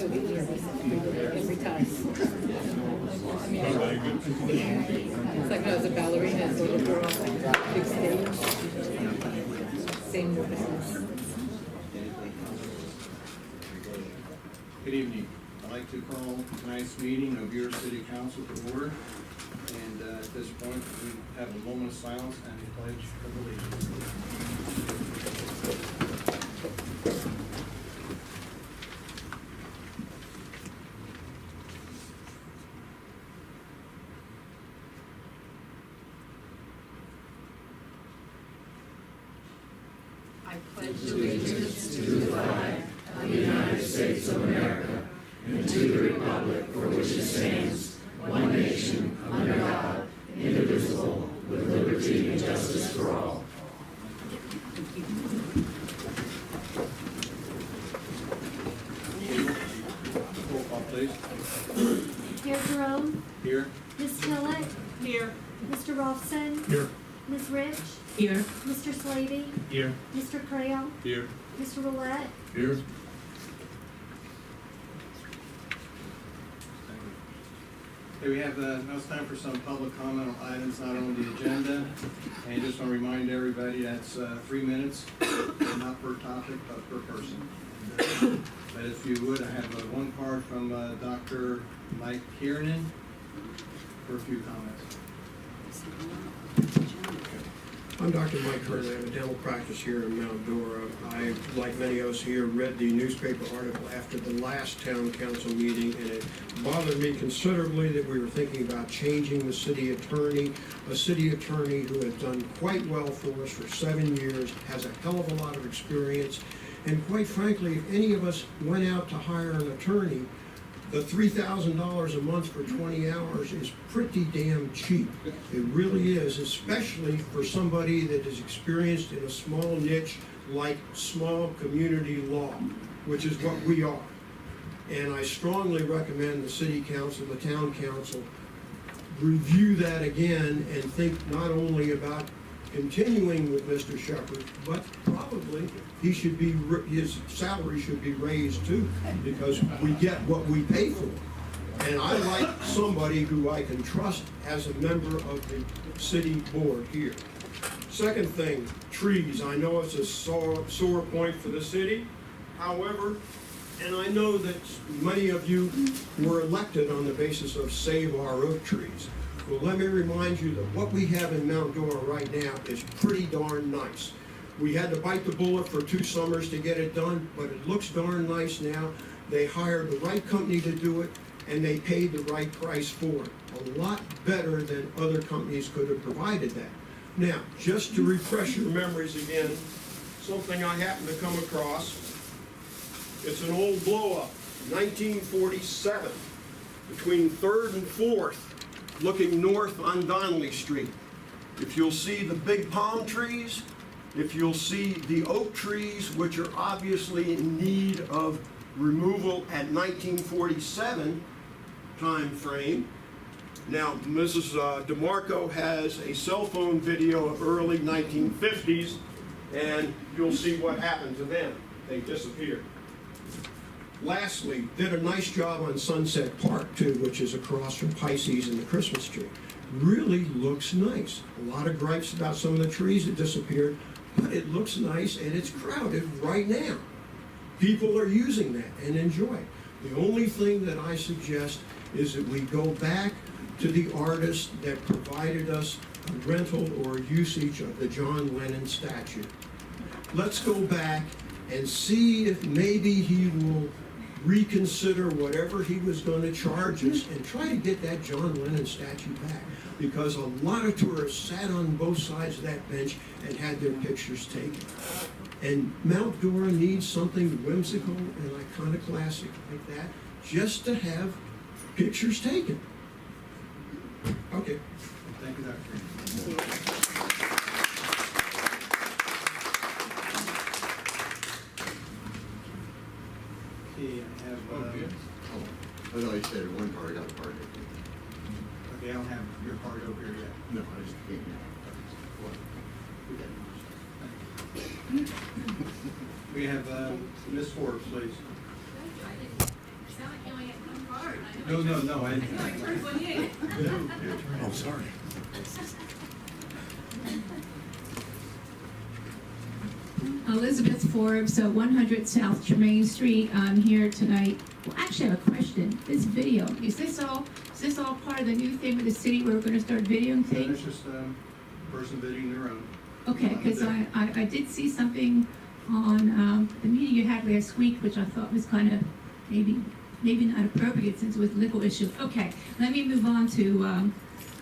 so get nervous every time. I mean, it's like when I was a ballerina, so we're on like a big stage. Same nervousness. Good evening. I'd like to call tonight's meeting of your city council to order. And at this point, we have a moment of silence and a pledge of allegiance. I pledge allegiance to the flag of the United States of America and to the republic for which it stands, one nation, under God, indivisible, with liberty and justice for all. Roll call, please. Mayor Jerome, Here. Ms. Tillett, Here. Mr. Rolfson, Here. Ms. Rich, Here. Mr. Slavy, Here. Mr. Crail, Here. Mr. Roulette, Here. Okay, we have, now it's time for some public comment on items not on the agenda. And just want to remind everybody, that's 3 minutes, not per topic, but per person. But if you would, I have one card from Dr. Mike Kiernan for a few comments. I'm Dr. Mike Kern. I have a dental practice here in Mount Dora. I, like many of us here, read the newspaper article after the last town council meeting, and it bothered me considerably that we were thinking about changing the city attorney, a city attorney who has done quite well for us for 7 years, has a hell of a lot of experience, and quite frankly, if any of us went out to hire an attorney, the $3,000 a month for 20 hours is pretty damn cheap. It really is, especially for somebody that is experienced in a small niche like small community law, which is what we are. And I strongly recommend the city council, the town council, review that again and think not only about continuing with Mr. Shepherd, but probably he should be, his salary should be raised too, because we get what we pay for. And I like somebody who I can trust as a member of the city board here. Second thing, trees. I know it's a sore point for the city. However, and I know that many of you were elected on the basis of save our oak trees. Well, let me remind you that what we have in Mount Dora right now is pretty darn nice. We had to bite the bullet for 2 summers to get it done, but it looks darn nice now. They hired the right company to do it, and they paid the right price for it. A lot better than other companies could have provided that. Now, just to refresh your memories again, something I happened to come across. It's an old blow-up, 1947, between 3rd and 4th. Looking north on Donnelly Street. If you'll see the big palm trees, if you'll see the oak trees, which are obviously in need of removal at 1947 time frame. Now, Mrs. DeMarco has a cell phone video of early 1950s, and you'll see what happened to them. They disappeared. Lastly, did a nice job on Sunset Park too, which is across from Pisces and the Christmas tree. Really looks nice. A lot of gripes about some of the trees that disappeared, but it looks nice and it's crowded right now. People are using that and enjoy it. The only thing that I suggest is that we go back to the artist that provided us a rental or usage of the John Lennon statue. Let's go back and see if maybe he will reconsider whatever he was going to charge us and try to get that John Lennon statue back, because a lot of tourists sat on both sides of that bench and had their pictures taken. And Mount Dora needs something whimsical and iconoclastic like that, just to have pictures taken. Okay. Thank you, Dr. Okay, I have, I know you said one part, I got a part. okay, I don't have your card over here yet. No, I just can't. We have Ms. Forbes, please. No, I. Oh, sorry. Elizabeth Forbes, 100 South Tremaine Street. I'm here tonight. Well, actually, I have a question. This video, is this all part of the new thing with the city where we're going to start videoing No, things? it's just person videoing their own. Okay, because I did see something on the meeting you had last week, which I thought was kind of maybe not appropriate since it was a legal issue. Okay, let me move on to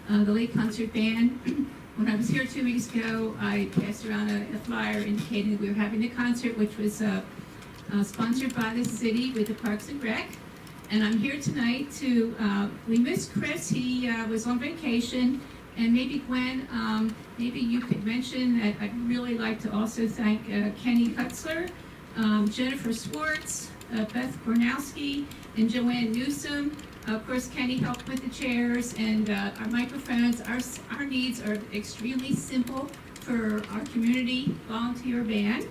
the Lake Concert Band. When I was here 2 weeks ago, I passed around a flyer indicating we were having the concert, which was sponsored by the city with the Parks and Rec. And I'm here tonight to, we missed Chris, he was on vacation. And maybe Gwen, maybe you could mention that I'd really like to also thank Kenny Hutzler, Jennifer Swartz, Beth Kornowski, and Joanne Newsom. Of course, Kenny helped with the chairs and our microphones. Our needs are extremely simple for our community volunteer band.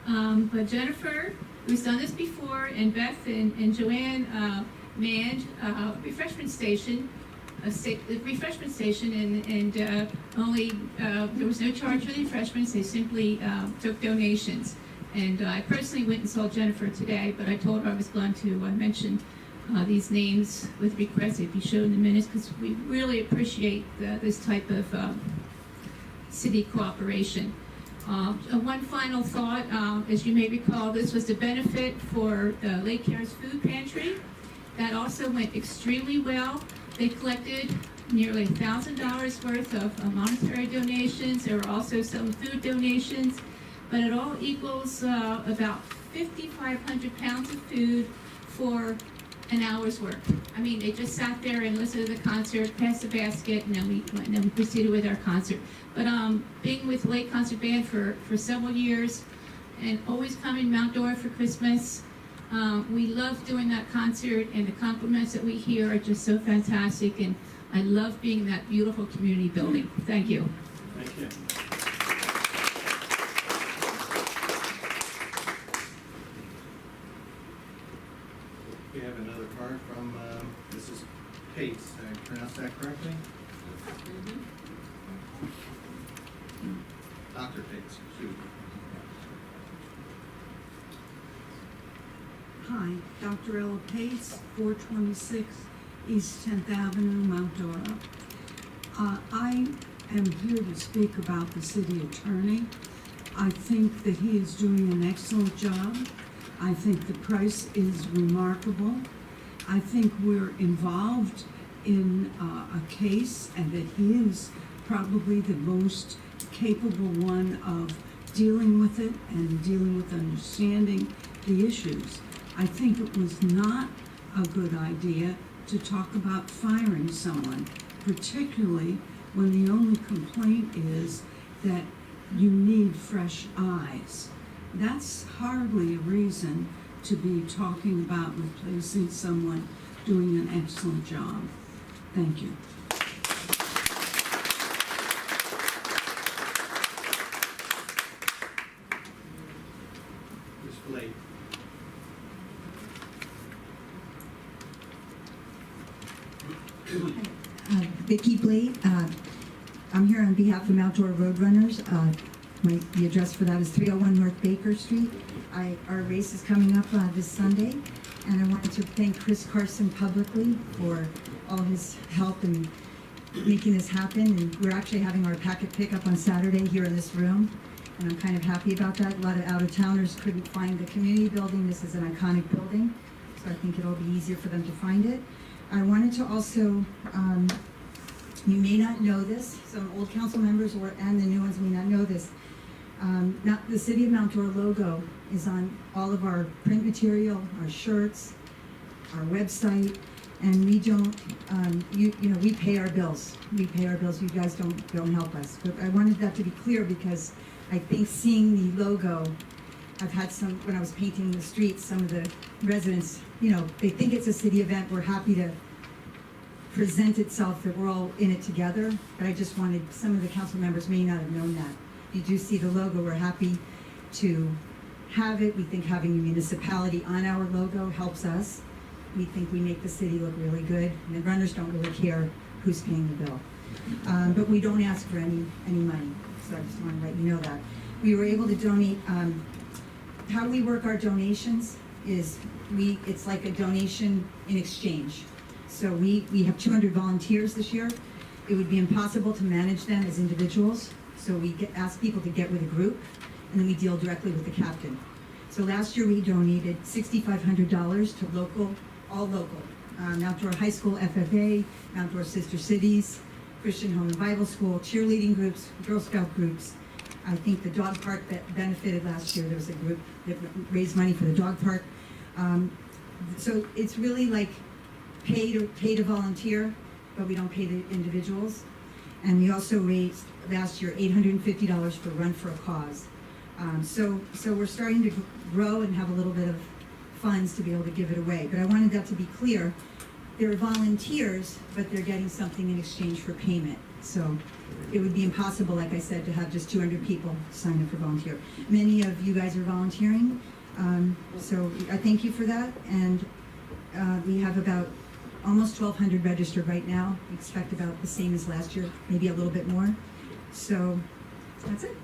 But Jennifer, who's done this before, and Beth and Joanne manned a refreshment station, and only there was no charge for the refreshments. They simply took donations. And I personally went and saw Jennifer today, but I told her I was going to mention these names with requests if you show in the minutes, because we really appreciate this type of city cooperation. One final thought, as you may recall, this was the benefit for the Lake Cares Food Pantry. That also went extremely well. They collected nearly $1,000 worth of monetary donations. There were also some food donations, but it all equals about 5,500 pounds of food for an hour's work. I mean, they just sat there and listened to the concert, passed the basket, and then we proceeded with our concert. But being with Lake Concert Band for several years, and always coming to Mount Dora for Christmas, we love doing that concert, and the compliments that we hear are just so fantastic, and I love being in that beautiful community building. Thank you. Thank you. We have another card from Mrs. Pates. Did I pronounce that correctly? Dr. Pates, excuse me. Hi, Dr. Ella Pace, 426 East 10th Avenue, Mount Dora. I am here to speak about the city attorney. I think that he is doing an excellent job. I think the price is remarkable. I think we're involved in a case, and that he is probably the most capable one of dealing with it and dealing with understanding the issues. I think it was not a good idea to talk about firing someone, particularly when the only complaint is that you need fresh eyes. That's hardly a reason to be talking about replacing someone doing an excellent job. Thank you. Ms. Blake. Vicki Blade. I'm here on behalf of Mount Dora Roadrunners. The address for that is 301 North Baker Street. Our race is coming up this Sunday, and I wanted to thank Chris Carson publicly for all his help in making this happen. And we're actually having our packet pickup on Saturday here in this room, and I'm kind of happy about that. A lot of out-of-towners couldn't find the community building. This is an iconic building, so I think it'll be easier for them to find it. I wanted to also, you may not know this, some old council members and the new ones may not know this. The City of Mount Dora logo is on all of our print material, our shirts, our website, and we don't, we pay our bills. We pay our bills. You guys don't help us. But I wanted that to be clear because I think seeing the logo, I've had some, when I was painting the streets, some of the residents, they think it's a city event. We're happy to present itself that we're all in it together, but I just wanted, some of the council members may not have known that. You do see the logo, we're happy to have it. We think having a municipality on our logo helps us. we think we make the city look really good, and the runners don't really care who's paying the bill. But we don't ask for any money, so I just want to let you know that. We were able to donate, how we work our donations is it's like a donation in exchange. So we have 200 volunteers this year. It would be impossible to manage them as individuals, so we ask people to get with a group, and then we deal directly with the captain. So last year we donated $6,500 to all local, Mount Dora High School, FFA, Mount Dora Sister Cities, Christian Home and Bible School, cheerleading groups, Girl Scout groups. I think the dog park that benefited last year, there was a group that raised money for the dog park. So it's really like pay to volunteer, but we don't pay the individuals. And we also raised last year $850 for Run for a Cause. So we're starting to grow and have a little bit of funds to be able to give it away. But I wanted that to be clear. They're volunteers, but they're getting something in exchange for payment. So it would be impossible, like I said, to have just 200 people sign up for volunteer. Many of you guys are volunteering, so I thank you for that. And we have about almost 1,200 registered right now. We expect about the same as last year, maybe a little bit more. So that's it.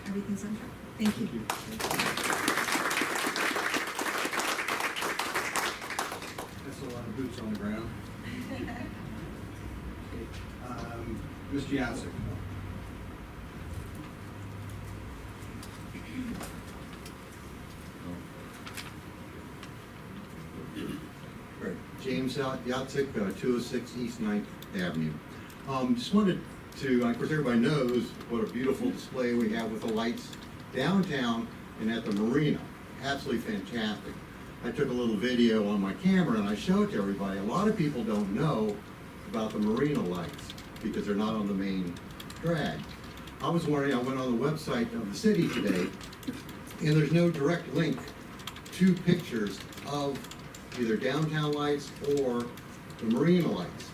Everything's on track. Thank you. That's a lot of boots on the ground. Mr. Yancek. Right. James Yatsik, 206 East 9th Avenue. Just wanted to, of course, everybody knows what a beautiful display we have with the lights downtown and at the marina. Absolutely fantastic. I took a little video on my camera and I showed it to everybody. A lot of people don't know about the marina lights because they're not on the main drag. I was wondering, I went on the website of the city today, and there's no direct link to pictures of either downtown lights or the marina lights.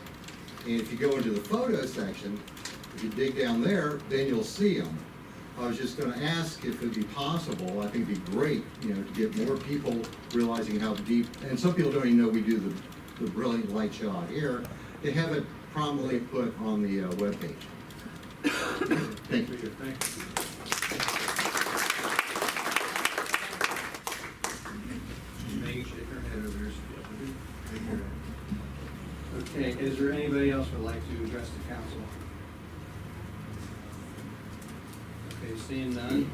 And if you go into the photo section, if you dig down there, then you'll see them. I was just going to ask if it'd be possible, I think it'd be great, to get more people realizing how deep, and some people don't even know we do the brilliant light show out here, to have it prominently put on the webpage. Thank you. Thank you. Megan, shake her head over here. Okay, is there anybody else who would like to address the council? Okay, seeing none,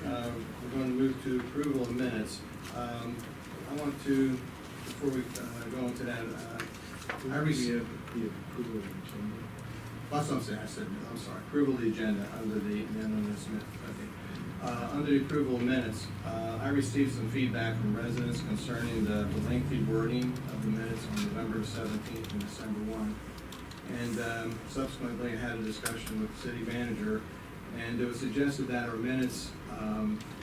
we're going to move to approval of minutes. I want to, before we go into that, I received The approval of the agenda. that's what I'm saying. I'm sorry, approval of the agenda under the amendment Smith. Okay. Under the approval of minutes, I received some feedback from residents concerning the lengthy wording of the minutes on November 17th and December 1. And subsequently, I had a discussion with the city manager, and it was suggested that our minutes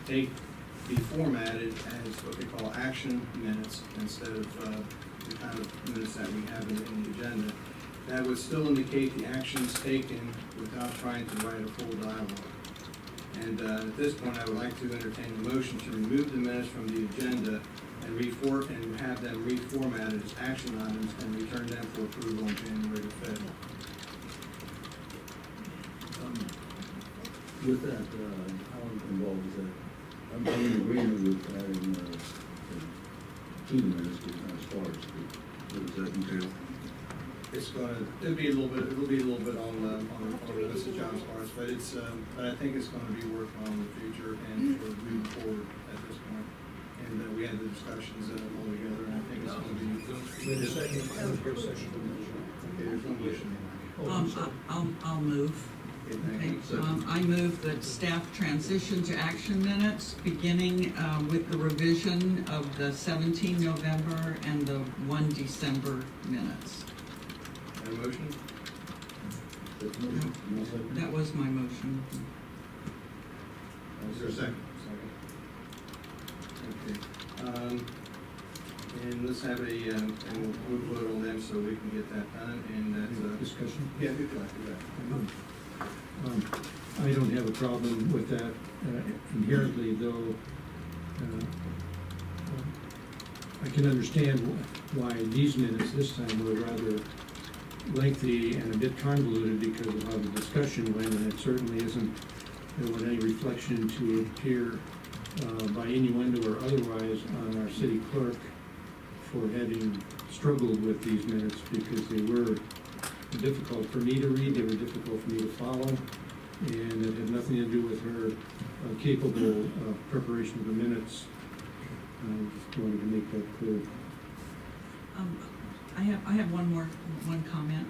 be formatted as what they call action minutes instead of the kind of minutes that we have in the agenda. That would still indicate the actions taken without trying to write a full dialogue. And at this point, I would like to entertain a motion to remove the minutes from the agenda and have them reformatted as action items and return them for approval on January the 5th. With that, how involved is that? I'm in agreement with adding to the minutes, but as far as what does that entail? It'll be a little bit on the list of John's parts, but but I think it's gonna be worked on in the future and for moving forward at this point. And we had the discussions all together, and I think it's gonna be. Wait a second. Okay, there's no motion. I'll move. Okay, thank you. I move that staff transition to action minutes, beginning with the revision of the 17 November and the 1 December minutes. Got a motion? That was my motion. Is there a second? Okay. And let's have and we'll vote on them so we can get that done, and that's, Discussion? yeah, good luck. I don't have a problem with that inherently, though. I can understand why these minutes this time were rather lengthy and a bit convoluted because of how the discussion went, and it certainly isn't, there wasn't any reflection to appear by innuendo or otherwise on our city clerk for having struggled with these minutes, because they were difficult for me to read, they were difficult for me to follow, and it had nothing to do with her capable preparation of the minutes. I just wanted to make that clear. I have one comment.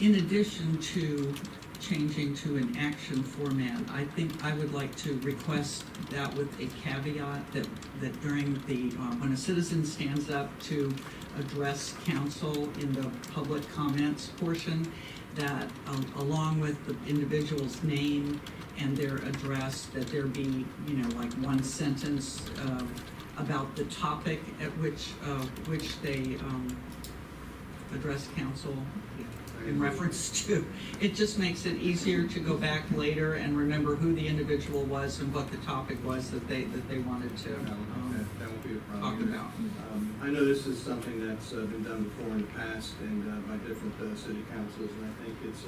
In addition to changing to an action format, I think I would like to request that with a caveat that during the, when a citizen stands up to address council in the public comments portion, that along with the individual's name and their address, that there be, like one sentence about the topic at which they address council in reference to. It just makes it easier to go back later and remember who the individual was and what the topic was that they wanted to That won't be a talk problem. about. I know this is something that's been done before in the past and by different city councils, and I think it's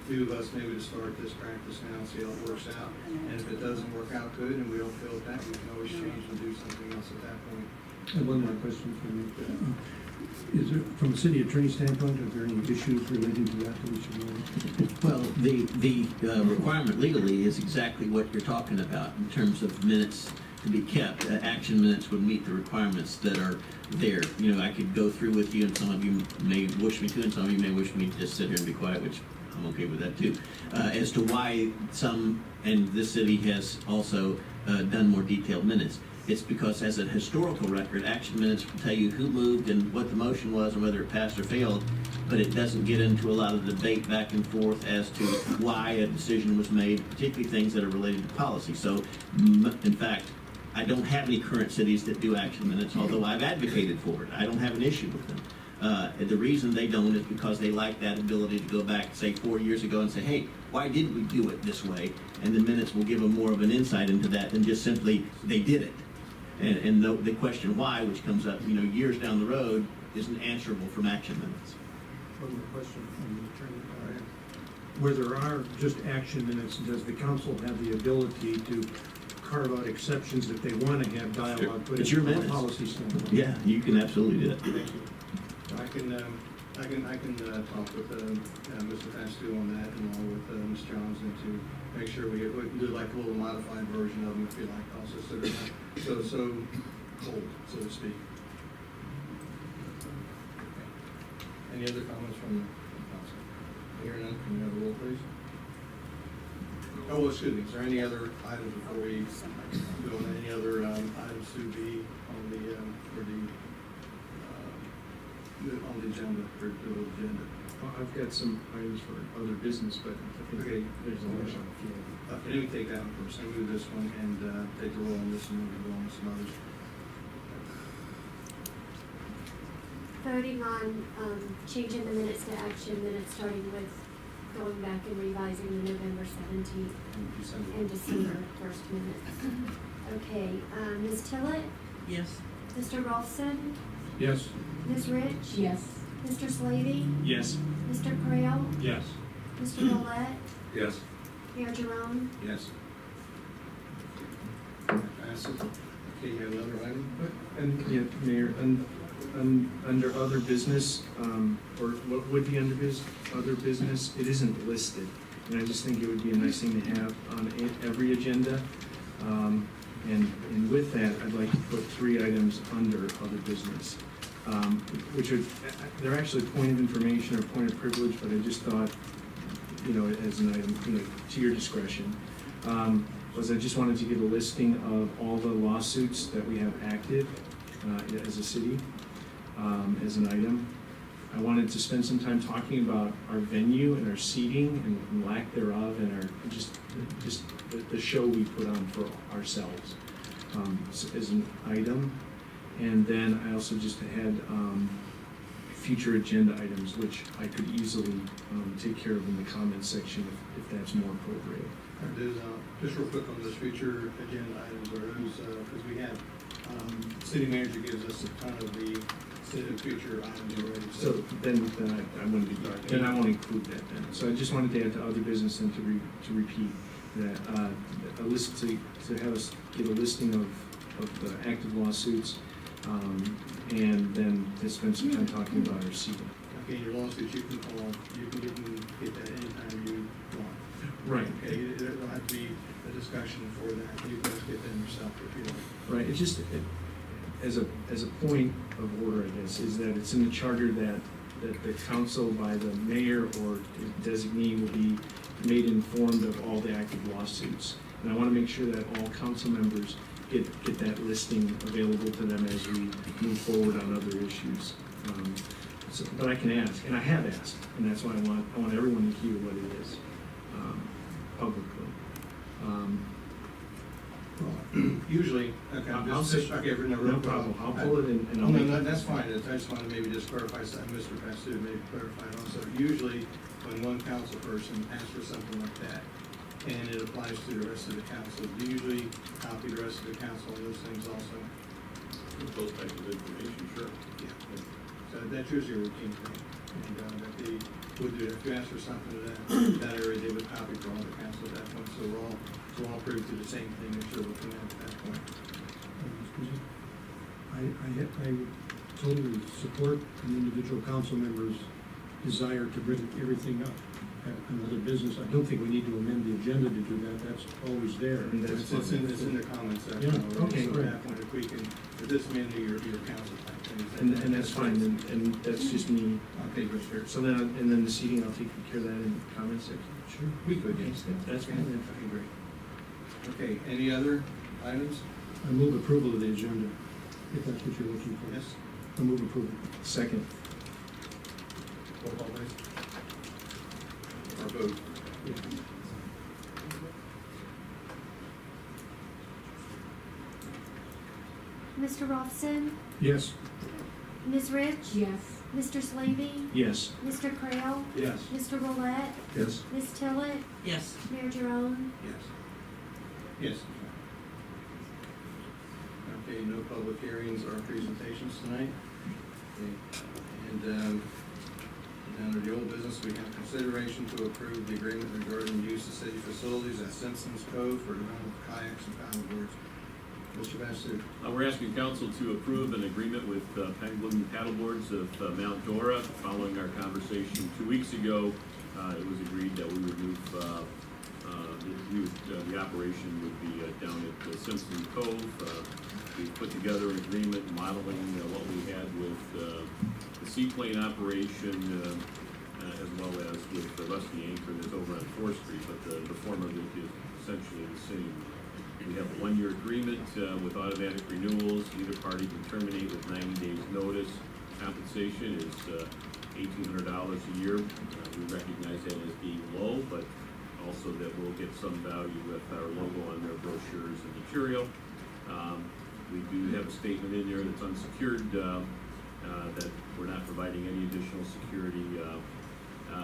due of us maybe to start this practice now and see how it works out. And if it doesn't work out good and we don't feel it that, we can always change and do something else at that point. And one more question for you. Is there, from a city attorney standpoint, are there any issues relating to that we should know? Well, the requirement legally is exactly what you're talking about in terms of minutes to be kept. Action minutes would meet the requirements that are there. I could go through with you, and some of you may wish me to, and some of you may wish me to just sit here and be quiet, which I'm okay with that too. As to why some, and this city has also done more detailed minutes. It's because as a historical record, action minutes will tell you who moved and what the motion was and whether it passed or failed, but it doesn't get into a lot of debate back and forth as to why a decision was made, particularly things that are related to policy. So, in fact, I don't have any current cities that do action minutes, although I've advocated for it. I don't have an issue with them. The reason they don't is because they like that ability to go back, say, 4 years ago and say, hey, why did we do it this way? And the minutes will give them more of an insight into that than just simply, they did it. And the question why, which comes up, years down the road, isn't answerable from action minutes. One more question from the attorney. All right. Where there are just action minutes, does the council have the ability to carve out exceptions if they want to have dialogue? But It's your from a minutes. policy standpoint. Yeah, you can absolutely do that. Thank you. I can talk with Mr. Pascu on that, and along with Ms. Johnson to make sure we can do like a little modified version of them if you like, also, so they're not so cold, so to speak. Any other comments from the council? Hearing none, can we have a roll, please? Oh, well, excuse me, is there any other items before we go on, any other items to be on the, on the agenda, for the agenda? Well, I've got some items for other business, but I think Okay. there's a motion on the floor. Let me take that one first, I move this one and take the roll on this one, and go on some others. Voting on changing the minutes to action minutes, starting with going back and revising the November 17th and December 1st minutes. Okay, Ms. Tillett, Yes. Mr. Rolfson, Yes. Ms. Rich, Yes. Mr. Slavy, Yes. Mr. Creel, Yes. Mr. Millette, Yes. Mayor Jerome. Yes. Passes. Okay, you have another item? And, yeah, Mayor, under other business, or what would be under other business, it isn't listed. And I just think it would be a nice thing to have on every agenda. And with that, I'd like to put 3 items under other business, which are, they're actually point of information or point of privilege, but I just thought, as an item, to your discretion. Was I just wanted to get a listing of all the lawsuits that we have active as a city, as an item. I wanted to spend some time talking about our venue and our seating and lack thereof, and our just the show we put on for ourselves as an item. And then I also just had future agenda items, which I could easily take care of in the comments section if that's more appropriate. Just real quick on those future agenda items, or those, because we had City manager gives us a ton of the future items already. So then I wouldn't be, then I won't include that then. So I just wanted to add to other business and to repeat that, a list, to have us get a listing of the active lawsuits, and then to spend some time talking about our seating. Okay, your lawsuits, you can call, you can get that anytime you want. Right. Okay, there'll have to be a discussion for that, you can just get them yourself if you want. Right, it just, as a point of order, I guess, is that it's in the charter that the council by the mayor or designee will be made informed of all the active lawsuits. And I want to make sure that all council members get that listing available to them as we move forward on other issues. But I can ask, and I have asked, and that's why I want everyone to hear what it is, publicly. Usually, okay, I'll say- okay, No problem, I'll pull it in and I'll No, make no, it. that's fine, I just wanted to maybe just clarify something, Mr. Bastu maybe clarified also. Usually, when one council person asks for something like that, and it applies to the rest of the council, do you usually copy the rest of the council on those things also? Those types of information, sure. Yeah. So that's usually a routine thing, and that they would do, if you ask for something to that area, they would copy for all the council at that point, so we're all privy to the same thing that you're looking at that point. Excuse me. I totally support an individual council member's desire to bring everything up at another business. I don't think we need to amend the agenda to do that, that's always there. And that's It's in the comments section Yeah, already, okay, so great. at that point, if we can, if this amend your council type things. And that's fine, and that's just me. Okay, good, sure. So then, and then the seating, I'll take care of that in the comment section. Sure. We could, yes. That's fine, then. Okay, great. Okay, any other items? I move approval of the agenda, if that's what you're looking for. Yes? I move approval. Second. Roll call, please. Or vote. Yeah. Mr. Rolfson, Yes. Ms. Rich? Yes. Mr. Slavy, Yes. Mr. Creel, Yes. Mr. Roulette, Yes. Ms. Tillett, Yes. Mayor Jerome. Yes. Yes. Okay, no public hearings or presentations tonight. Okay. And, under the old business, we have consideration to approve the agreement regarding use of city facilities at Simpson's Cove for development of kayaks and paddleboards. Mr. Bastu. We're asking council to approve an agreement with Penguin Paddleboards of Mount Dora. Following our conversation 2 weeks ago, it was agreed that we would move, the operation would be down at Simpson Cove. We put together an agreement modeling what we had with the seaplane operation, as well as with the Rusty Anchor that's over on 4th Street, but the form of it is essentially the same. We have a 1-year agreement with automatic renewals. Either party can terminate with 90 days notice. Compensation is $1,800 a year. We recognize that as being low, but also that we'll get some value with our logo on their brochures and material. We do have a statement in there that's unsecured, that we're not providing any additional security.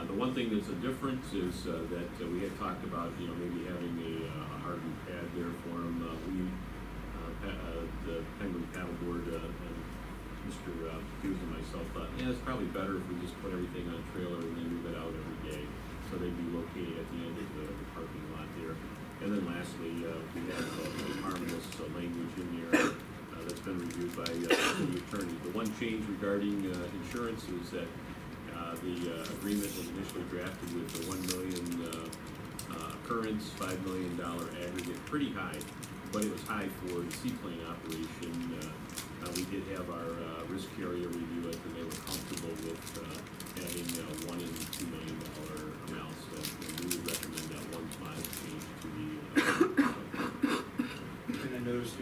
The one thing that's a difference is that we had talked about, maybe having a hardened pad there for them. The Penguin Paddleboard and Mr. Hughes and myself thought, it's probably better if we just put everything on a trailer and then move it out every day. So they'd be located at the end of the parking lot there. And then lastly, we have harmless language in there that's been reviewed by the city attorney. The one change regarding insurance is that the agreement was initially drafted with the $1 million occurrence, $5 million aggregate, pretty high, but it was high for the seaplane operation. We did have our risk carrier review it, and they were comfortable with having $1 and $2 million amounts. So we would recommend that one mild change to the. And I noticed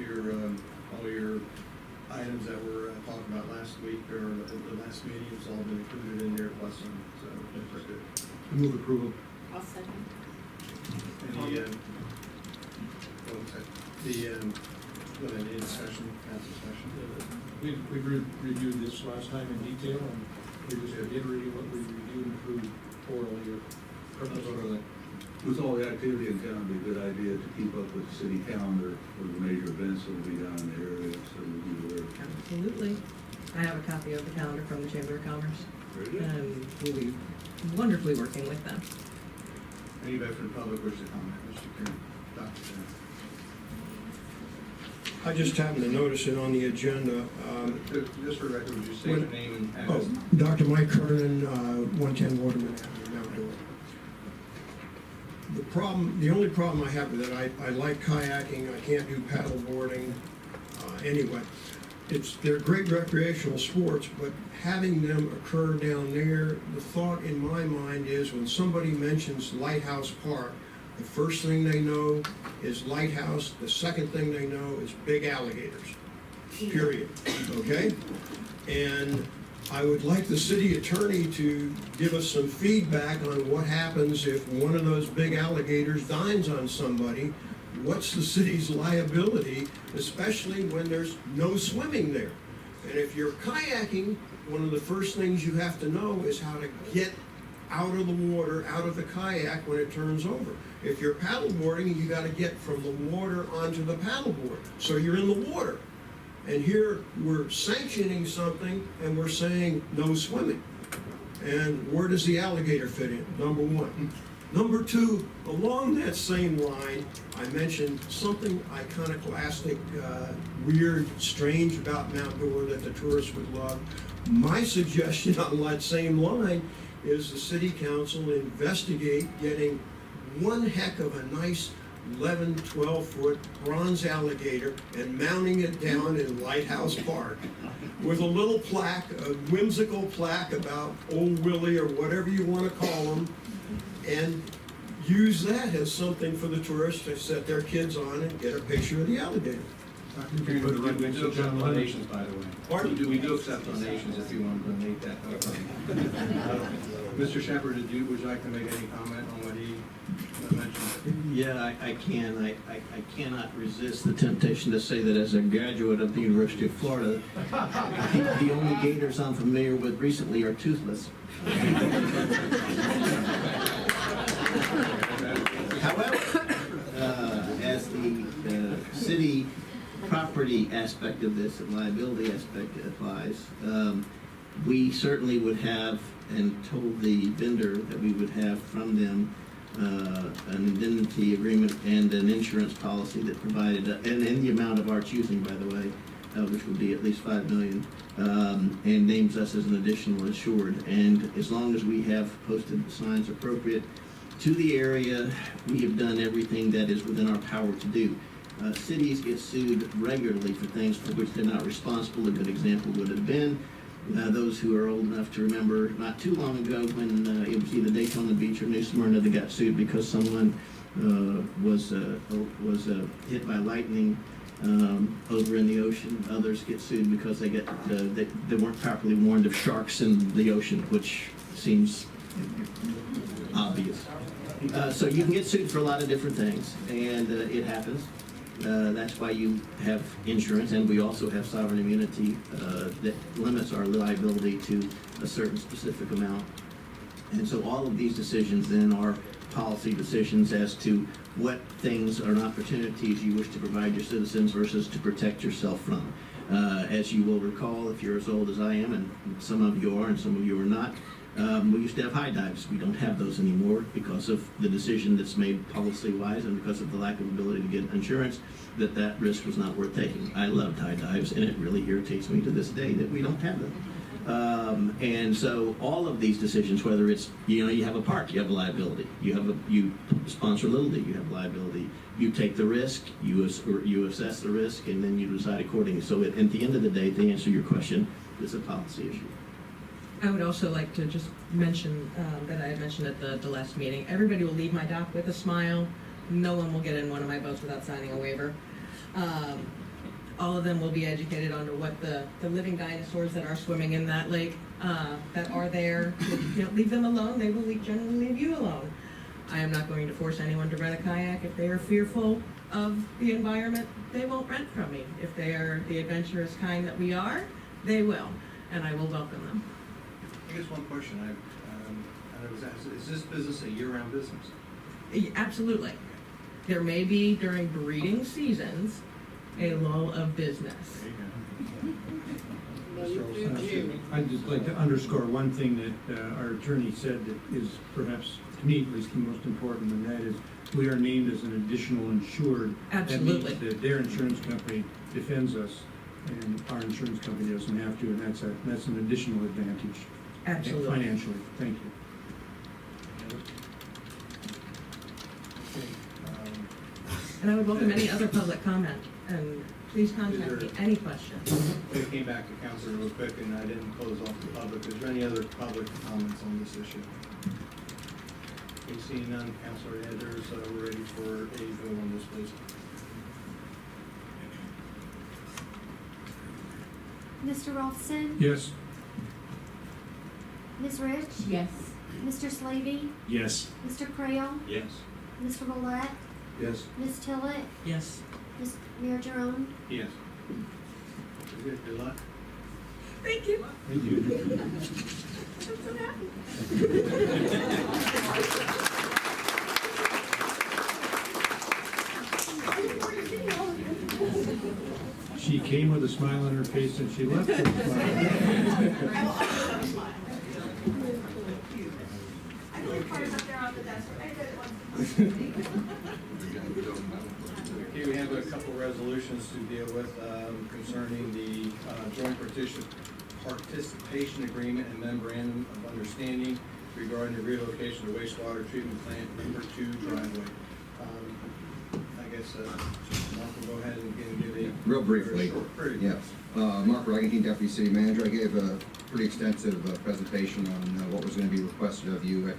all your items that were talked about last week or the last meeting, it's all been included in there plus some, so that's good. I move approval. I'll second. Any, any discussion, council discussion? We reviewed this last time in detail, and we're just reiterating what we reviewed and approved orally or purposely. With all the activity in town, it'd be a good idea to keep up with the city calendar for the major events that will be down in the area, so we'll be aware. Absolutely. I have a copy of the calendar from the Chamber of Commerce, Very good. and we'll be wonderfully working with them. Anybody from the public wishes to comment? Mr. Karen, Dr. Karen. I just happened to notice it on the agenda. Just for the record, would you say when- your name and Oh, address? Dr. Mike Kernan, 110 Waterman Avenue, Mount Dora. The only problem I have with it, I like kayaking, I can't do paddle boarding, anyway. They're great recreational sports, but having them occur down there, the thought in my mind is when somebody mentions Lighthouse Park, the first thing they know is lighthouse, the second thing they know is big alligators, period, okay? And I would like the city attorney to give us some feedback on what happens if one of those big alligators dines on somebody. What's the city's liability, especially when there's no swimming there? And if you're kayaking, one of the first things you have to know is how to get out of the water, out of the kayak when it turns over. If you're paddleboarding, you gotta get from the water onto the paddleboard, so you're in the water. And here, we're sanctioning something, and we're saying no swimming. And where does the alligator fit in? Number one. Number two, along that same line, I mentioned something iconoclastic, weird, strange about Mount Dora that the tourists would love. My suggestion on that same line is the city council investigate getting one heck of a nice 11, 12-foot bronze alligator and mounting it down in Lighthouse Park with a little plaque, a whimsical plaque about Old Willie or whatever you want to call him, and use that as something for the tourists to set their kids on and get a picture of the alligator. Dr. Karen, we do accept donations, by the way. Pardon? We do accept donations if you want to donate that. Mr. Shepherd, would you like to make any comment on what he mentioned? Yeah, I can. I cannot resist the temptation to say that as a graduate of the University of Florida, the only gators I'm familiar with recently are toothless. However, as the city property aspect of this, and liability aspect applies, we certainly would have, and told the vendor that we would have from them an indemnity agreement and an insurance policy that provided, and in the amount of our choosing, by the way, which would be at least $5 million, and names us as an additional insured. And as long as we have posted the signs appropriate to the area, we have done everything that is within our power to do. Cities get sued regularly for things for which they're not responsible. A good example would have been those who are old enough to remember not too long ago when it was either Daytona Beach or New Smyrna that got sued because someone was hit by lightning over in the ocean. Others get sued because they weren't properly warned of sharks in the ocean, which seems obvious. So you can get sued for a lot of different things, and it happens. That's why you have insurance, and we also have sovereign immunity that limits our liability to a certain specific amount. And so all of these decisions then are policy decisions as to what things are opportunities you wish to provide your citizens versus to protect yourself from. As you will recall, if you're as old as I am, and some of you are and some of you are not, we used to have high dives. We don't have those anymore because of the decision that's made policy-wise and because of the lack of ability to get insurance, that risk was not worth taking. I loved high dives, and it really irritates me to this day that we don't have them. And so all of these decisions, whether it's, you have a park, you have a liability. You sponsor Little League, you have liability. You take the risk, you assess the risk, and then you decide accordingly. So at the end of the day, to answer your question, it's a policy issue. I would also like to just mention that I had mentioned at the last meeting, everybody will leave my dock with a smile. No one will get in one of my boats without signing a waiver. All of them will be educated on what the living dinosaurs that are swimming in that lake that are there. Leave them alone. They will generally leave you alone. I am not going to force anyone to rent a kayak. If they are fearful of the environment, they won't rent from me. If they are the adventurous kind that we are, they will, and I will welcome them. I guess one question I was asked, is this business a year-round business? Absolutely. There may be during breeding seasons a lull of business. I'd just like to underscore one thing that our attorney said that is perhaps, to me at least, the most important, and that is we are named as an additional insured. Absolutely. That means that their insurance company defends us, and our insurance company doesn't have to, and that's an additional advantage. Absolutely. Financially. Thank you. Okay, And I would welcome any other public comment, and please contact me, any questions. we came back to council real quick, and I didn't close off the public. Is there any other public comments on this issue? Okay, seeing none, Councilor Heathers, we're ready for a vote on this, please. Mr. Rolfson? Yes. Ms. Rich? Yes. Mr. Slavy? Yes. Mr. Creel? Yes. Mr. Willett? Yes. Ms. Tillett? Yes. Ms. Mayor Jerome? Yes. Good luck. Thank you. Thank you. I'm so happy. She came with a smile on her face and she left with a smile. Okay, we have a couple resolutions to deal with concerning the joint participation agreement and memorandum of understanding regarding the relocation of wastewater treatment plant number 2 driveway. I guess Mark will go ahead and give a Real briefly, very short, pretty yes. Mark Raggington, Deputy City Manager. I gave a pretty extensive presentation on what was going to be requested of you at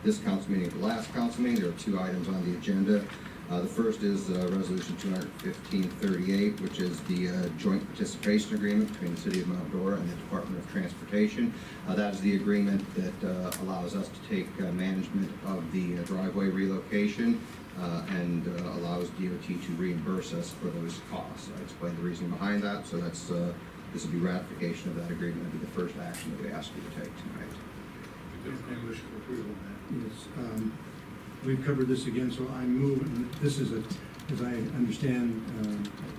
this council meeting. At the last council meeting, there are 2 items on the agenda. The first is Resolution 21538, which is the joint participation agreement between the City of Mount Dora and the Department of Transportation. That is the agreement that allows us to take management of the driveway relocation and allows DOT to reimburse us for those costs. I explained the reasoning behind that, so that's this will be ratification of that agreement. It'll be the first action that we ask you to take tonight. Any wish for approval of that? Yes, we've covered this again, so I move, and this is as I understand,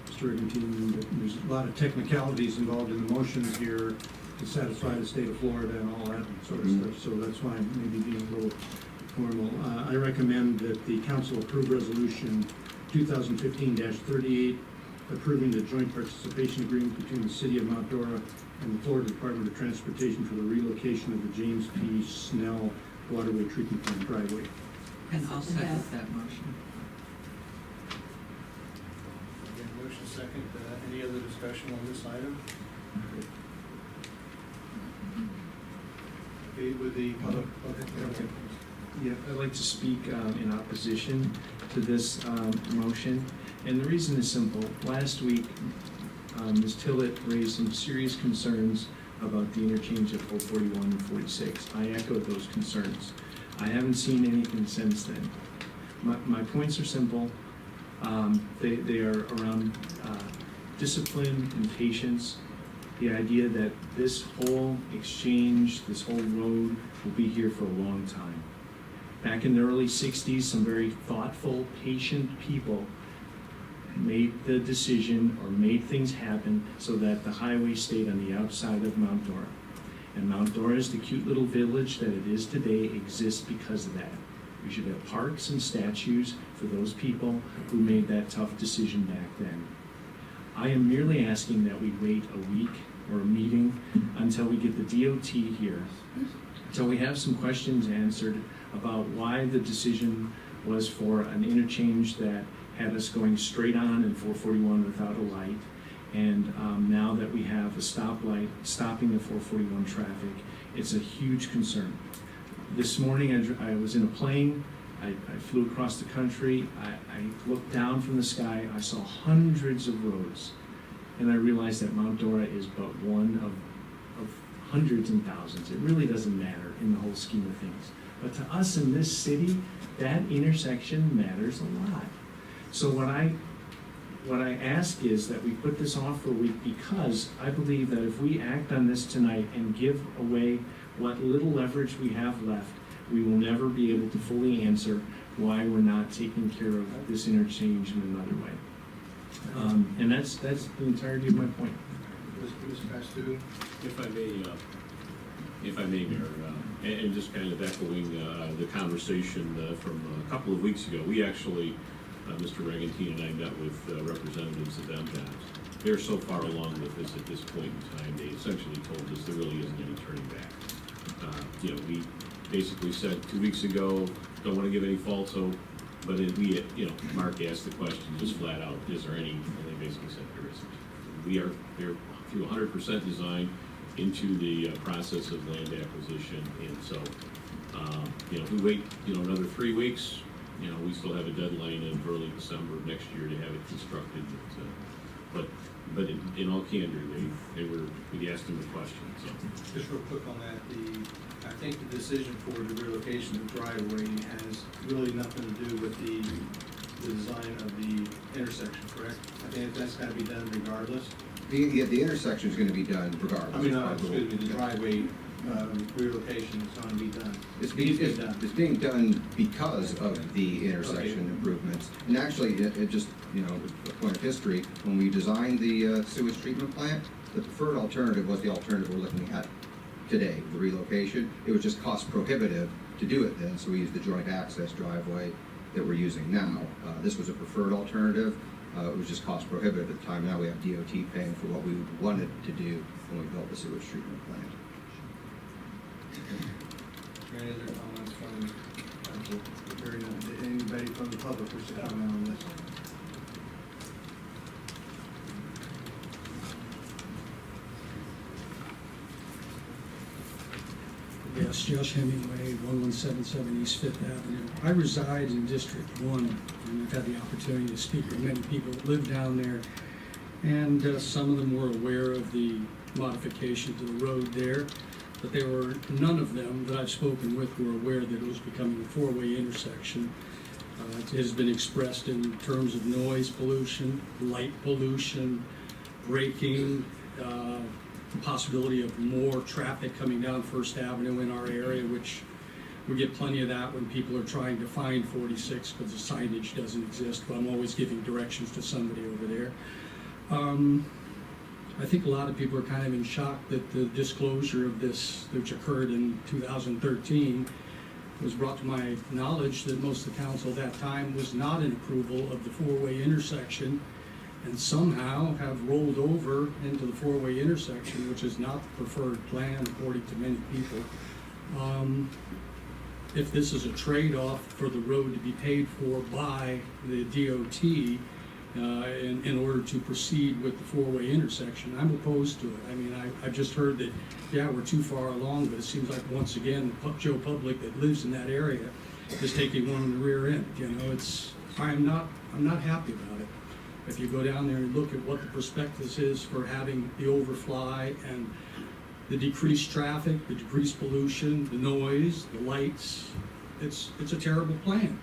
Mr. Argentine, that there's a lot of technicalities involved in the motions here to satisfy the state of Florida and all that sort of stuff, so that's why I'm maybe being a little formal. I recommend that the council approve resolution 2015-38, approving the joint participation agreement between the City of Mount Dora and the Florida Department of Transportation for the relocation of the James P. Snell Waterway Treatment Plant driveway. And I'll second that motion. Again, motion second. Any other discussion on this item? Okay, with the public. Okay. Yeah, I'd like to speak in opposition to this motion, and the reason is simple. Last week, Ms. Tillett raised some serious concerns about the interchange of 441 and 46. I echoed those concerns. I haven't seen anything since then. My points are simple. They are around discipline and patience. The idea that this whole exchange, this whole road will be here for a long time. Back in the early 60s, some very thoughtful, patient people made the decision or made things happen so that the highway stayed on the outside of Mount Dora. And Mount Dora, is the cute little village that it is today, exists because of that. We should have parks and statues for those people who made that tough decision back then. I am merely asking that we wait a week or a meeting until we get the DOT here, until we have some questions answered about why the decision was for an interchange that had us going straight on in 441 without a light. And now that we have a stoplight stopping the 441 traffic, it's a huge concern. This morning I was in a plane, I flew across the country, I looked down from the sky, I saw hundreds of roads, and I realized that Mount Dora is but one of hundreds and thousands. It really doesn't matter in the whole scheme of things. But to us in this city, that intersection matters a lot. So what I ask is that we put this off for a week, because I believe that if we act on this tonight and give away what little leverage we have left, we will never be able to fully answer why we're not taking care of this interchange in another way. And that's the entirety of my point. Mr. Pastu? If I may, Mayor, and just kind of echoing the conversation from a couple of weeks ago, we actually, Mr. Regentine and I met with representatives of MDOT. They're so far along with this at this point in time, they essentially told us there really isn't any turning back. We basically said 2 weeks ago, don't want to give any false hope, but Mark asked the question just flat out, is there any? And they basically said there isn't. They're through 100% design into the process of land acquisition, and so, if we wait, another 3 weeks, we still have a deadline of early December of next year to have it constructed. But in all candor, we asked them a question, so. Just real quick on that, I think the decision for the relocation of the driveway has really nothing to do with the design of the intersection, correct? I think that's gotta be done regardless. The intersection is gonna be done regardless. I mean, excuse me, the driveway relocation is gonna be done. It's Needs to be done. being done because of the intersection Okay. improvements. And actually, it just, a point of history, when we designed the sewage treatment plant, the preferred alternative was the alternative we're looking at today, the relocation. It was just cost prohibitive to do it then, so we used the joint access driveway that we're using now. This was a preferred alternative. It was just cost prohibitive at the time. Now we have DOT paying for what we wanted to do when we built the sewage treatment plant. Any other comments from council? Hearing none. Anybody from the public wish to comment on this? Yes, Josh Hemingway, 1177 East Fifth Avenue. I reside in District 1, and I've had the opportunity to speak with many people that live down there, and some of them were aware of the modification to the road there, but there were none of them that I've spoken with who were aware that it was becoming a four-way intersection. It has been expressed in terms of noise pollution, light pollution, braking, the possibility of more traffic coming down First Avenue in our area, which we get plenty of that when people are trying to find 46 because the signage doesn't exist, but I'm always giving directions to somebody over there. I think a lot of people are kind of in shock that the disclosure of this, which occurred in 2013, was brought to my knowledge that most of the council at that time was not in approval of the four-way intersection, and somehow have rolled over into the four-way intersection, which is not the preferred plan according to many people. If this is a trade-off for the road to be paid for by the DOT in order to proceed with the four-way intersection, I'm opposed to it. I mean, I've just heard that, yeah, we're too far along, but it seems like once again, the Joe public that lives in that area is taking one in the rear end. I'm not happy about it. If you go down there and look at what the prospectus is for having the overfly and the decreased traffic, the decreased pollution, the noise, the lights, it's a terrible plan.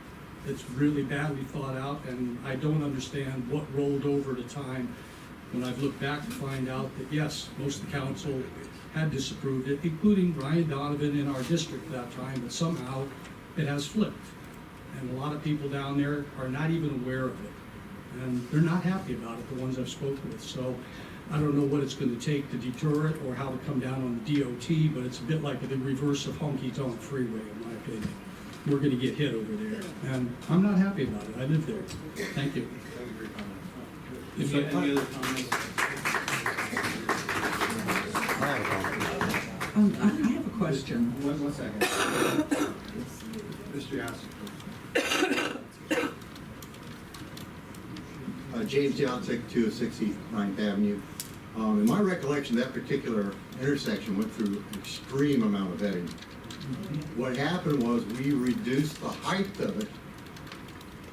It's really badly thought out, and I don't understand what rolled over at a time when I've looked back to find out that, yes, most of the council had disapproved it, including Brian Donovan in our district at that time, but somehow it has flipped. And a lot of people down there are not even aware of it. And they're not happy about it, the ones I've spoken with. So I don't know what it's going to take to deter it or how to come down on the DOT, but it's a bit like the reverse of honky-tonk freeway, in my opinion. We're going to get hit over there, and I'm not happy about it. I live there. Thank you. Thank you for your comment. Any other comments? I have a question. One second. Mr. Yasi. James Yontic, 206 East 9th Avenue. In my recollection, that particular intersection went through an extreme amount of vetting. What happened was we reduced the height of it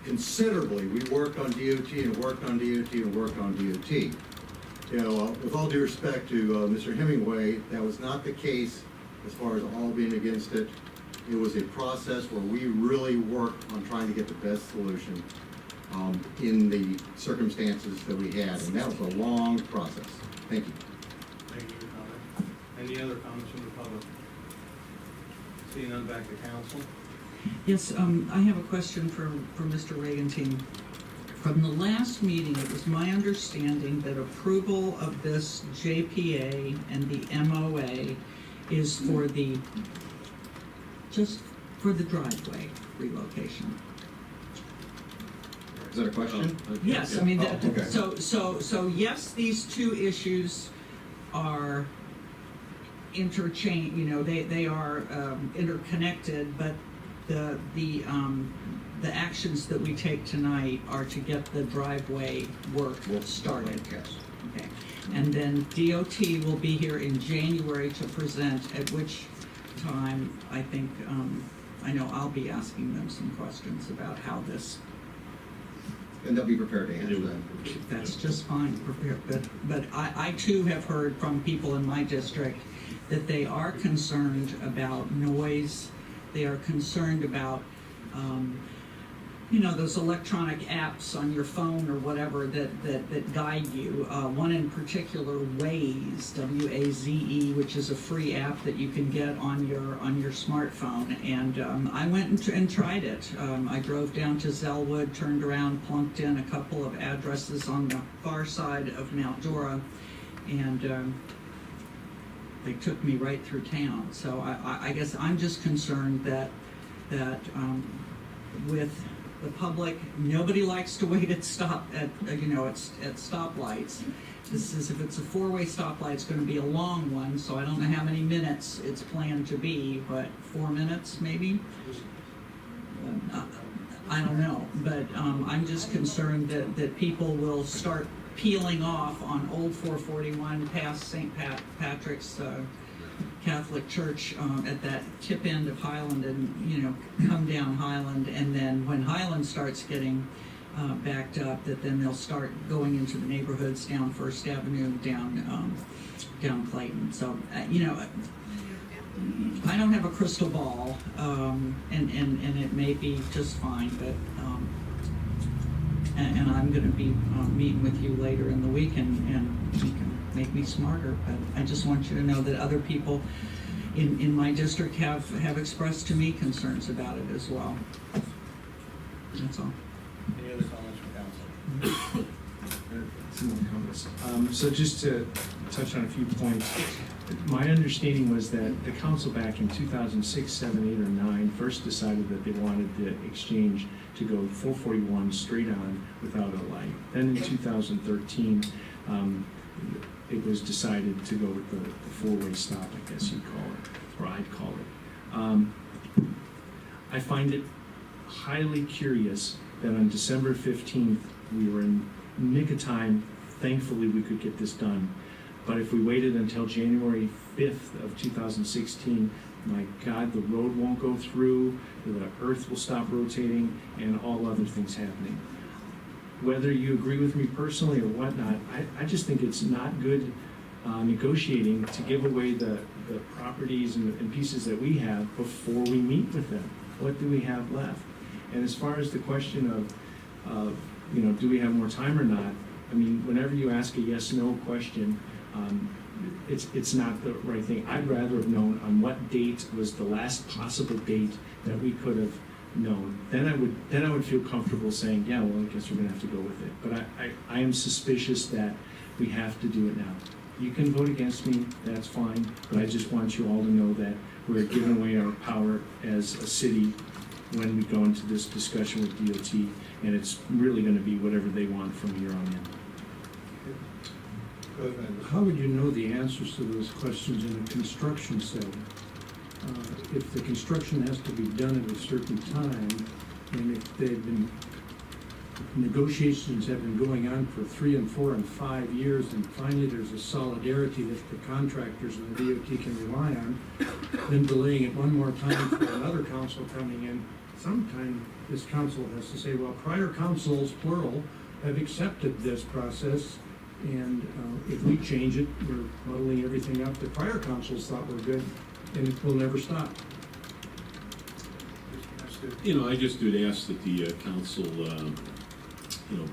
considerably. We worked on DOT and worked on DOT and worked on DOT. With all due respect to Mr. Hemingway, that was not the case as far as all being against it. It was a process where we really worked on trying to get the best solution in the circumstances that we had, and that was a long process. Thank you. Thank you for your comment. Any other comments from the public? Seeing none, back to council. Yes, I have a question for Mr. Regentine. From the last meeting, it was my understanding that approval of this JPA and the MOA is for just for the driveway relocation. Is that a question? Yes, I mean, Oh, okay. so yes, these two issues are they are interconnected, but the actions that we take tonight are to get the driveway work started. Yes. Okay, and then DOT will be here in January to present, at which time I think, I know I'll be asking them some questions about how this. And they'll be prepared to answer that. That's just fine, but I too have heard from people in my district that they are concerned about noise, they are concerned about, those electronic apps on your phone or whatever that guide you. One in particular, Waze, W-A-Z-E, which is a free app that you can get on your smartphone. And I went and tried it. I drove down to Zellwood, turned around, plunked in a couple of addresses on the far side of Mount Dora, and they took me right through town. So I guess I'm just concerned that with the public, nobody likes to wait at stoplights. This is, if it's a four-way stoplight, it's going to be a long one, so I don't know how many minutes it's planned to be, but 4 minutes maybe? I don't know, but I'm just concerned that people will start peeling off on Old 441 past St. Patrick's Catholic Church at that tip end of Highland, and come down Highland, and then when Highland starts getting backed up, that then they'll start going into the neighborhoods down First Avenue, down Clayton. So I don't have a crystal ball, and it may be just fine, but and I'm going to be meeting with you later in the week, and you can make me smarter. But I just want you to know that other people in my district have expressed to me concerns about it as well. That's all. Any other comments from council? Some more comments. So just to touch on a few points, my understanding was that the council back in 2006, 7, 8, or 9 first decided that they wanted the exchange to go 441 straight on without a light. Then in 2013, it was decided to go with the four-way stop, I guess you'd call it, or I'd call it. I find it highly curious that on December 15th, we were in nick of time. Thankfully, we could get this done. But if we waited until January 5th of 2016, my God, the road won't go through, the earth will stop rotating, and all other things happening. Whether you agree with me personally or whatnot, I just think it's not good negotiating to give away the properties and pieces that we have before we meet with them. What do we have left? And as far as the question of do we have more time or not, I mean, whenever you ask a yes/no question, it's not the right thing. I'd rather have known on what date was the last possible date that we could have known. Then I would feel comfortable saying, yeah, well, I guess we're gonna have to go with it. But I am suspicious that we have to do it now. You can vote against me, that's fine, but I just want you all to know that we're giving away our power as a city when we go into this discussion with DOT, and it's really gonna be whatever they want from here on in. Go ahead. How would you know the answers to those questions in a construction setting? If the construction has to be done at a certain time, and if negotiations have been going on for 3 and 4 and 5 years, and finally there's a solidarity that the contractors and the DOT can rely on, then delaying it one more time for another council coming in, sometime this council has to say, well, prior councils, plural, have accepted this process, and if we change it, we're muddling everything up that prior councils thought were good, and it will never stop. I just would ask that the council,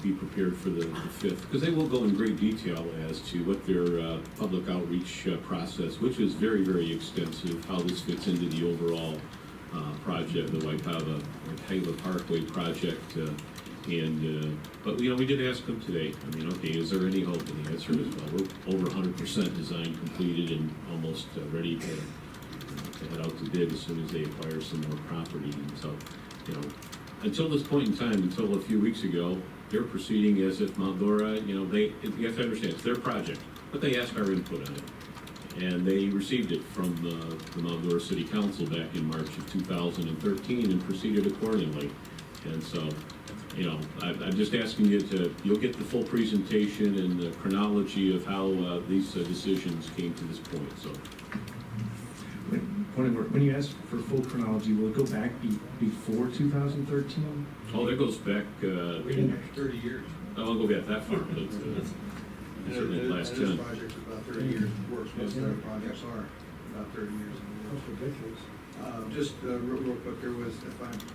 be prepared for the 5th, because they will go in great detail as to what their public outreach process, which is very, very extensive, how this fits into the overall project, the Waikava Parkway project, but we did ask them today. I mean, okay, is there any hope? And the answer is, well, we're over 100% design completed and almost ready to head out to bid as soon as they acquire some more property. And so, until this point in time, until a few weeks ago, they're proceeding as if Mount Dora, you have to understand, it's their project, but they asked our input on it. And they received it from the Mount Dora City Council back in March of 2013 and proceeded accordingly. And so, I'm just asking you you'll get the full presentation and the chronology of how these decisions came to this point, so. When you ask for full chronology, will it go back before 2013? Oh, that goes back, 30 years. I won't go back that far, but certainly the last 10. This project's about 30 years of work, most of their projects are about 30 years of work. That's ridiculous. Just real quick, there was,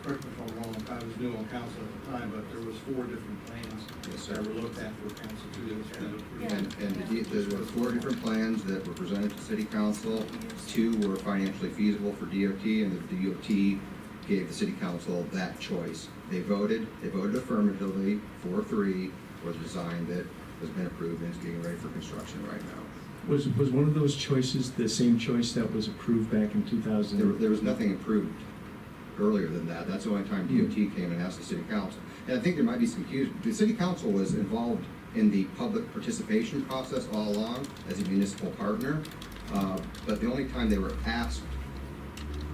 correct me if I'm wrong, I was new on council at the time, but there was 4 different plans that were looked at for council too. That was kind of approved. There were 4 different plans that were presented to city council. 2 were financially feasible for DOT, and the DOT gave the city council that choice. They voted affirmatively 4-3 for the design that has been approved and is being ready for construction right now. Was one of those choices the same choice that was approved back in 2000? There was nothing approved earlier than that. That's the only time DOT came and asked the city council. And I think there might be some confusion. The city council was involved in the public participation process all along as a municipal partner, but the only time they were asked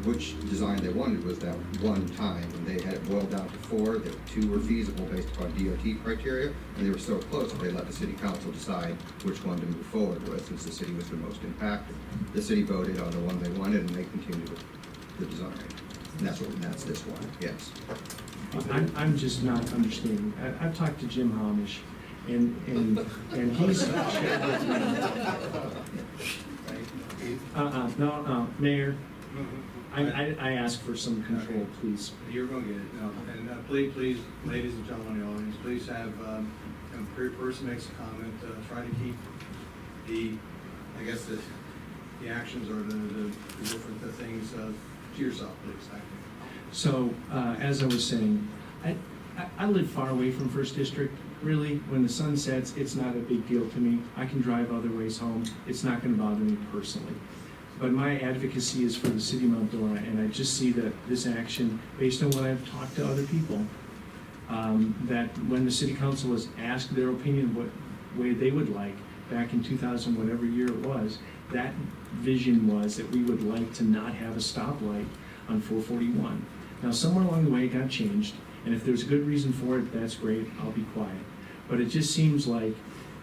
which design they wanted was that one time, and they had it boiled down to 4, that 2 were feasible based upon DOT criteria, and they were so close that they let the city council decide which one to move forward with, since the city was the most impacted. The city voted on the one they wanted, and they continued with the design. And that's this one, yes. I'm just not understanding. I've talked to Jim Hamish, and he's shared with me. No, Mayor. I ask for some control, please. You're going to get it. No. And please, ladies and gentlemen in the audience, please have, every person makes a comment, try to keep the actions or the different things to yourself, please. Thank you. So, as I was saying, I live far away from First District. Really, when the sun sets, it's not a big deal to me. I can drive other ways home. It's not going to bother me personally. But my advocacy is for the city of Mount Dora, and I just see that this action, based on what I've talked to other people, that when the city council was asked their opinion what way they would like back in 2000, whatever year it was, that vision was that we would like to not have a stoplight on 441. Now, somewhere along the way it got changed, and if there's a good reason for it, that's great, I'll be quiet. But it just seems like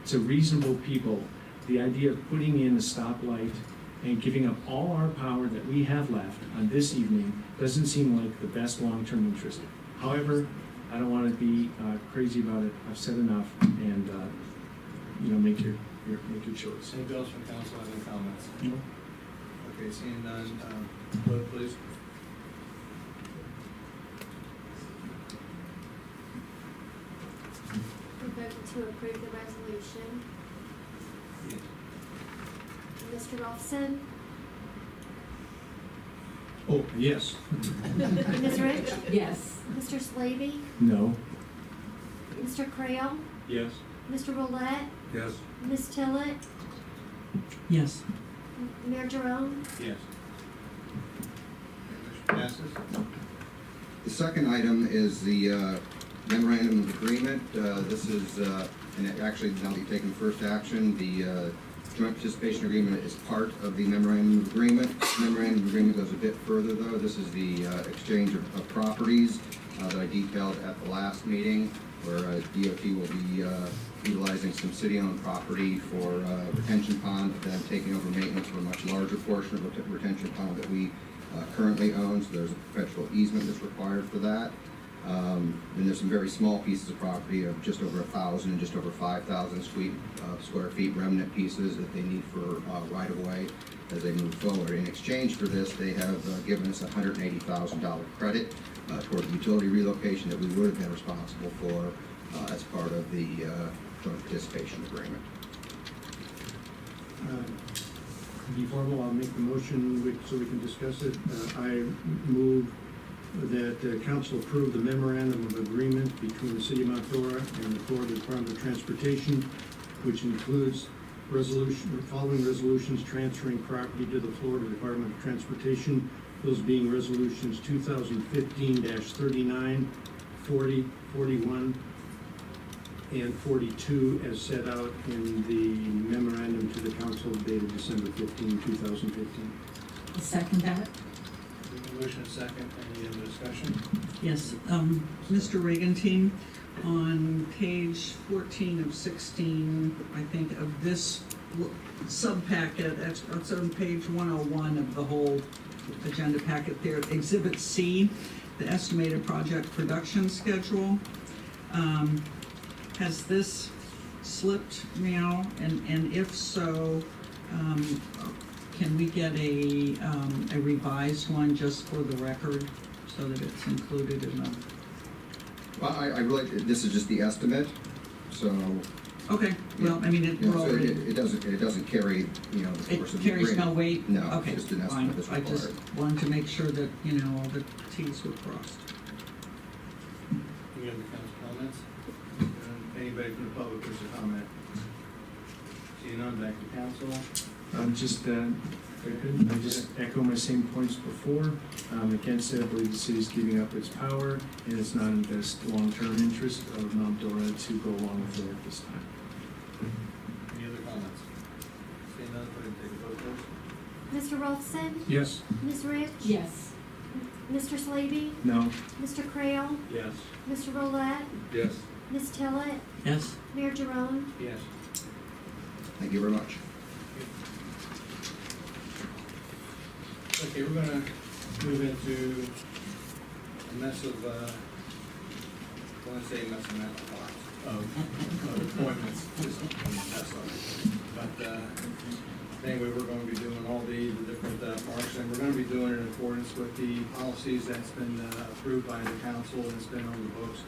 to reasonable people, the idea of putting in a stoplight and giving up all our power that we have left on this evening doesn't seem like the best long-term interest. However, I don't want to be crazy about it. I've said enough, and make your choice. Anybody else from council have any comments? No. Okay, seeing none, vote please. We voted to approve the resolution. Yes. Mr. Rolfson? Oh, yes. Ms. Rich? Yes. Mr. Slavy? No. Mr. Creel? Yes. Mr. Roulette? Yes. Ms. Tillett? Yes. Mayor Jerome? Yes. Motion passes. The second item is the memorandum of agreement. This is, and actually, now that you've taken first action, the joint participation agreement is part of the memorandum of agreement. Memorandum of agreement goes a bit further, though. This is the exchange of properties that I detailed at the last meeting, where DOT will be utilizing some city-owned property for retention pond, but then taking over maintenance for a much larger portion of the retention pond that we currently own. So there's a perpetual easement that's required for that. And there's some very small pieces of property of just over 1,000 and just over 5,000 square feet remnant pieces that they need for right-of-way as they move forward. In exchange for this, they have given us a $180,000 credit toward the utility relocation that we would have been responsible for as part of the joint participation agreement. be formal, I'll make the motion so we can discuss it. I move that council approve the memorandum of agreement between the city of Mount Dora and the Florida Department of Transportation, which includes following resolutions transferring property to the Florida Department of Transportation, those being resolutions 2015-39, 40, 41, and 42 as set out in the memorandum to the council dated December 15, 2015. I'll second that. Motion and second, any other discussion? Yes, Mr. Regentin, on page 14 of 16, I think, of this sub-packet, that's on page 101 of the whole agenda packet there, Exhibit C, the estimated project production schedule. Has this slipped now? And if so, can we get a revised one just for the record so that it's included in the? Well, I really, this is just the estimate, so. Okay, well, I mean, it doesn't carry, the force of the carries no agreement. weight? No, Okay, just an fine. estimate that's I just required. wanted to make sure that, all the Ts were crossed. Any other council comments? Anybody from the public wish to comment? Seeing none, back to council. I just echo my same points before. Against it, I believe the city's giving up its power, and it's not in the best long-term interest of Mount Dora to go along with it at this time. Any other comments? Seeing none, go ahead and take a vote, please. Mr. Rolfson? Yes. Ms. Rich? Yes. Mr. Slavy? No. Mr. Creel? Yes. Mr. Roulette? Yes. Ms. Tillett? Yes? Mayor Jerome? Yes. Thank you very much. Okay, we're gonna move into a mess of, I wanna say a mess of mental thoughts, of appointments, just a mess of it. But, anyway, we're gonna be doing all the different, marks, and we're gonna be doing it in accordance with the policies that's been, approved by the council and it's been on the books.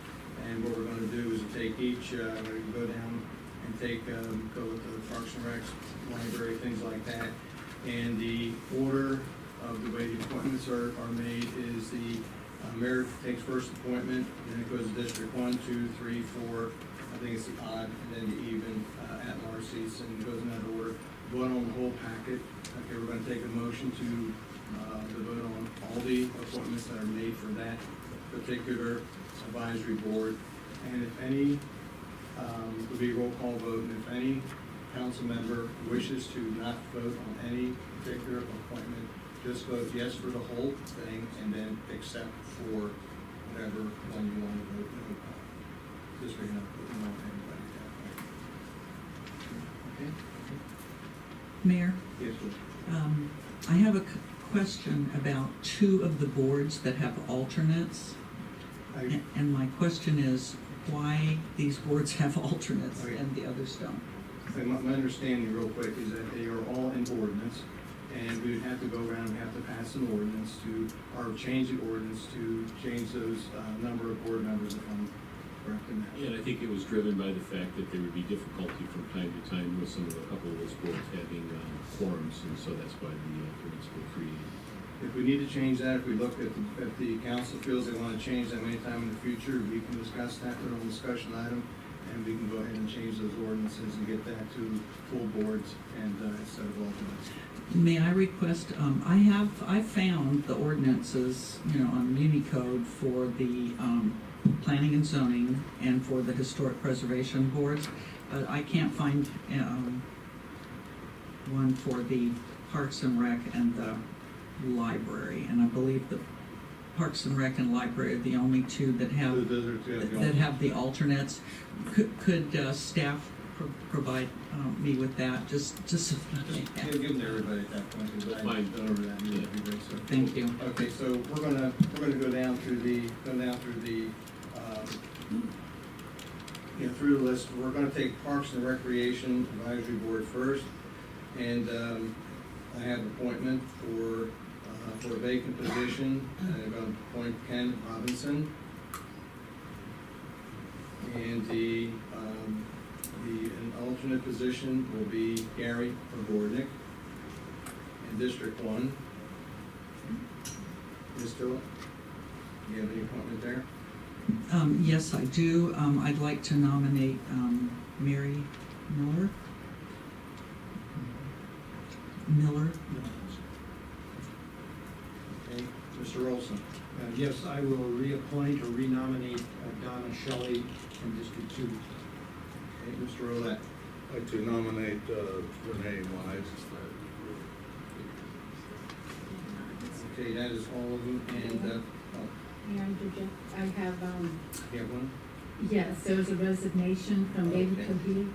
And what we're gonna do is take each, we're gonna go down and take, go with the Parks and Recs, library, things like that. And the order of the way the appointments are made is the mayor takes first appointment, then it goes to District 1, 2, 3, 4, I think it's the odd, and then the even at-large seats, and it goes in that order. Vote on the whole packet. Okay, we're gonna take a motion to vote on all the appointments that are made for that particular advisory board. And if any, would be a roll call vote, and if any council member wishes to not vote on any particular appointment, just vote yes for the whole thing, and then accept for whatever one you want to vote no on. Just so you're not putting on anybody that way. Okay? Mayor? Yes, please. I have a question about two of the boards that have alternates. And my question is, why these boards have alternates and the others don't? Okay, my understanding real quick is that they are all in ordinance, and we would have to go around and have to pass an ordinance or change the ordinance to change those, number of board members if I'm correct in that. And I think it was driven by the fact that there would be difficulty from time to time with a couple of those boards having quorums, and so that's why the alternates were created. If we need to change that, if we look at, if the council feels they want to change that anytime in the future, we can discuss that, put it on discussion item, and we can go ahead and change those ordinances and get that to full boards and instead of alternates. May I request, I found the ordinances, on Unicode for the planning and zoning and for the historic preservation boards, but I can't find one for the Parks and Rec and the library, and I believe the Parks and Rec and library are the only two that have the alternates. Could staff provide me with that, just so Give them to everybody at that point, because I Fine. don't over that everybody, so. Thank you. Okay, so we're gonna go down through the, through the list. We're gonna take Parks and Recreation Advisory Board first, and I have appointment for a vacant position. I'm gonna appoint Ken Robinson, and an alternate position will be Gary Pogornik. in District 1. Ms. Tillett, do you have any appointment there? Yes, I do. I'd like to nominate Mary Miller. Okay, Mr. Olson. Yes, I will reappoint or renominate Donna Shelley from District 2. Okay, Mr. Roulette. I'd like to nominate Renee Wise. Okay, that is all of them, and, Mayor, I have, you have one? yes, there's a resignation from David Okay. Cahie,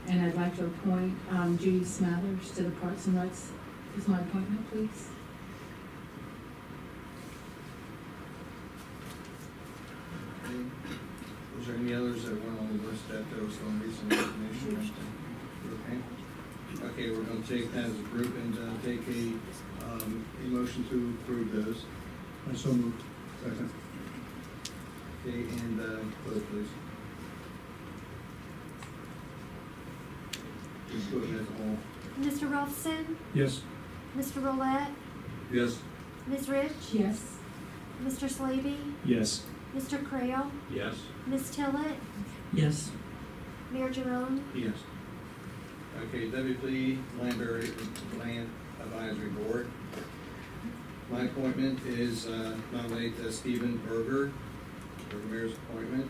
and I'd like to appoint Judy Smathers to the Parks and Recs. Is my appointment, please? Okay. Was there any others that weren't on the list that there was some recent resignation? Okay. Okay, we're gonna take that as a group and, take a motion to approve those. I so moved. Second. Okay, and, vote please. Just vote as a whole. Mr. Rolfson, Yes. Mr. Roulette, Yes. Ms. Rich, Yes. Mr. Slavy, Yes. Mr. Creel, Yes. Ms. Tillett, Yes. Mayor Jerome. Yes. Okay, WP Land Advisory Board. My appointment is nominate Stephen Berger for the mayor's appointment.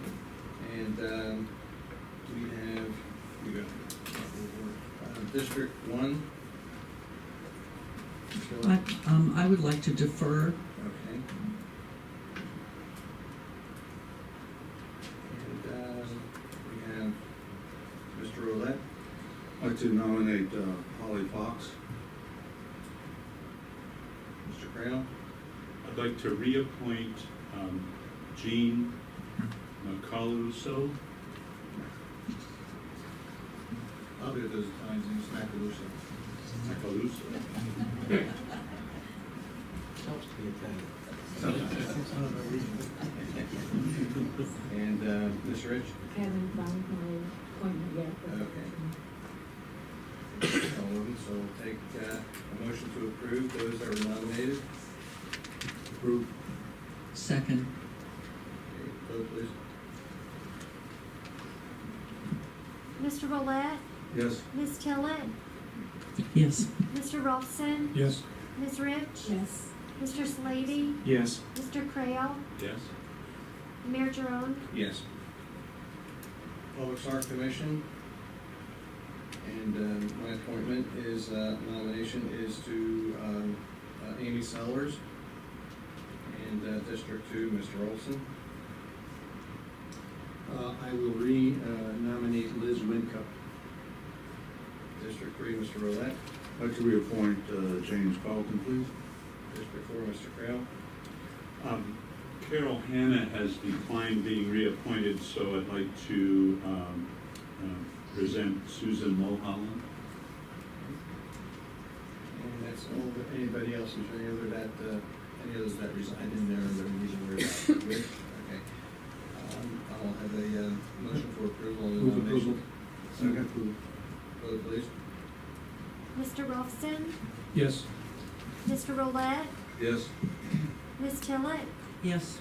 And we have, you got District 1. I would like to defer. Okay. And we have Mr. Roulette. I'd like to nominate Holly Fox. Mr. Creel. I'd like to reappoint Jean Macaluso. I'll do those times in Macaluso. Macaluso. And Ms. Rich? Haven't found my appointment yet. but- Okay. All of them, so we'll take a motion to approve those that were nominated. Approve. Second. Okay, vote please. Mr. Roulette, Yes. Ms. Tillett, Yes. Mr. Rolfson, Yes. Ms. Rich, Yes. Mr. Slavy, Yes. Mr. Creel, Yes. Mayor Jerome. Yes. Public Art Commission. And my appointment is, nomination is to Amy Sellers. And District 2, Mr. Olson. I will re-nominate Liz Wincup. District 3, Mr. Roulette. I'd like to reappoint James Carlton, please. District 4, Mr. Creel. Carol Hanna has declined being reappointed, so I'd like to present Susan Mulholland. And that's all, anybody else, is there any other that, any others that reside in there, that reason we're with? Okay. I'll have a motion for approval of the Move nomination. approval. Second. Vote please. Mr. Rolfson, Yes. Mr. Roulette, Yes. Ms. Tillett, Yes.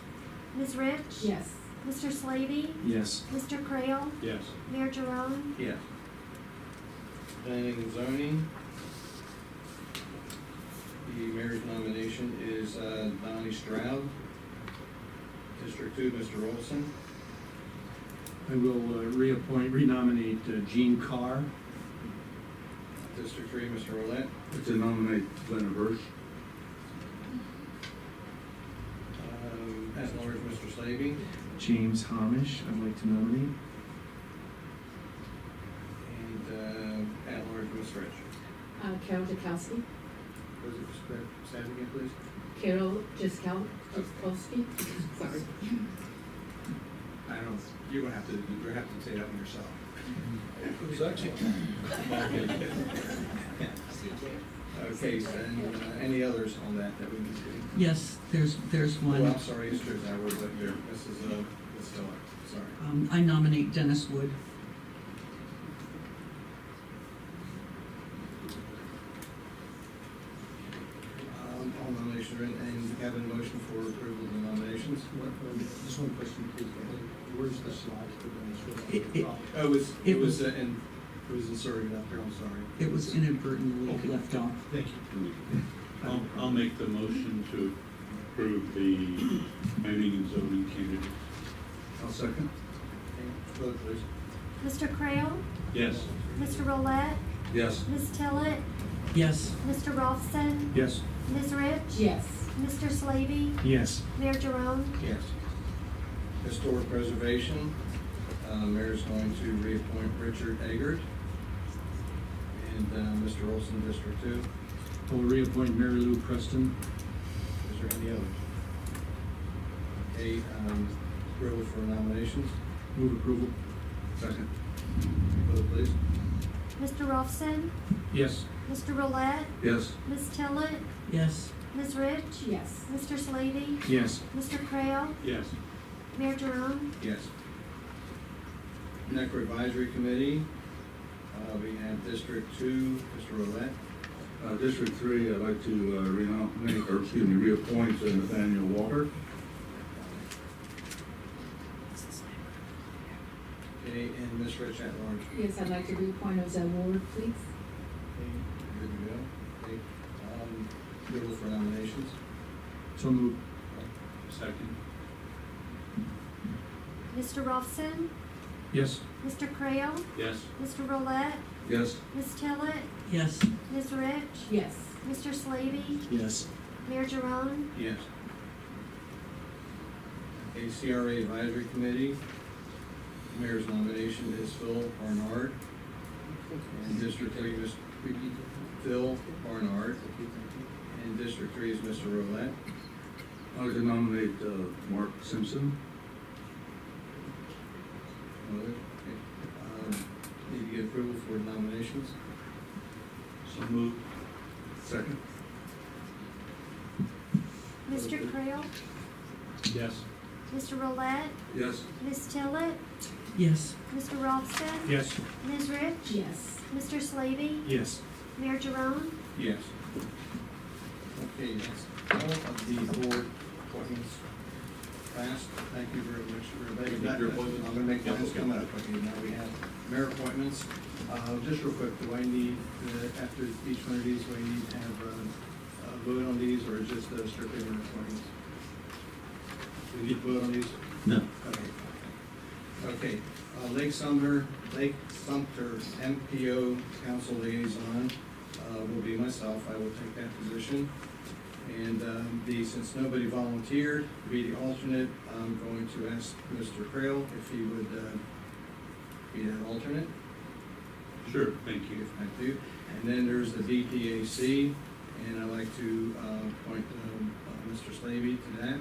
Ms. Rich, Yes. Mr. Slavy, Yes. Mr. Creel, Yes. Mayor Jerome. Yes. Planning and zoning. The mayor's nomination is Donnie Stroud. District 2, Mr. Olson. I will renominate Jean Carr. District 3, Mr. Roulette. I'd like to nominate Glenna Birch. At large, Mr. Slavy. James Hamish, I'd like to nominate. And at large, Ms. Rich. Carol Jakowski. Was it just stand again, please? Carol Jakowski. Sorry. I don't know, you're gonna have to say that one yourself. Who's that? Okay, and any others on that we need to? Yes, there's Oh, one. I'm sorry, Easter's, I was up there, Mrs. Stella, sorry. I nominate Dennis Wood. and have a motion for approval of the nominations. Just one question, please. Where's the slide for demonstration? Oh, it was inserted up there, I'm sorry. It was inadvertently left off. Thank you. I'll make the motion to approve the planning and zoning candidate. I'll second. Okay, vote please. Mr. Creel? Yes. Mr. Roulette? Yes. Ms. Tillett? Yes. Mr. Rolfson? Yes. Ms. Rich? Yes. Mr. Slavy? Yes. Mayor Jerome? Yes. Historic Preservation, Mayor's going to reappoint Richard Eggert. And Mr. Olson, District 2. I'll reappoint Mary Lou Preston. Is there any others? Okay, approval for nominations. Move approval. Second. Vote please. Mr. Rolfson? Yes. Mr. Roulette? Yes. Ms. Tillett? Yes. Ms. Rich? Yes. Mr. Slavy? Yes. Mr. Creel? Yes. Mayor Jerome? Yes. NECR Advisory Committee, we have District 2, Mr. Roulette. District 3, I'd like to reappoint Nathaniel Walker. Okay, and Ms. Rich at large. Yes, I'd like to reappoint Ozell Ward, please. Okay, good to go. Okay, approval for nominations. So moved. Second. Mr. Rolfson? Yes. Mr. Creel? Yes. Mr. Roulette? Yes. Ms. Tillett? Yes. Ms. Rich? Yes. Mr. Slavy? Yes. Mayor Jerome? Yes. Okay, CRA Advisory Committee, Mayor's nomination is Phil Barnard. And District 3, Mr. Phil Barnard. And District 3 is Mr. Roulette. I'd like to nominate Mark Simpson. Okay. Need to get approval for nominations. So moved. Second. Mr. Creel? Yes. Mr. Roulette? Yes. Ms. Tillett? Yes. Mr. Rolfson? Yes. Ms. Rich? Yes. Mr. Slavy? Yes. Mayor Jerome? Yes. Okay, that's all of the board appointments passed. Thank you very much for everybody. I'm gonna make plans come up. Okay, now we have mayor appointments. Just real quick, do I need, after each one of these, do I need to have a vote on these, or just strictly mayor appointments? Do we need to vote on these? No. Okay, Lake Sumter MPO Council Liaison will be myself. I will take that position. And since nobody volunteered to be the alternate, I'm going to ask Mr. Creel if he would be that alternate. Sure, thank you. Thank you. And then there's the DPAC, and I'd like to appoint Mr. Slavy to that.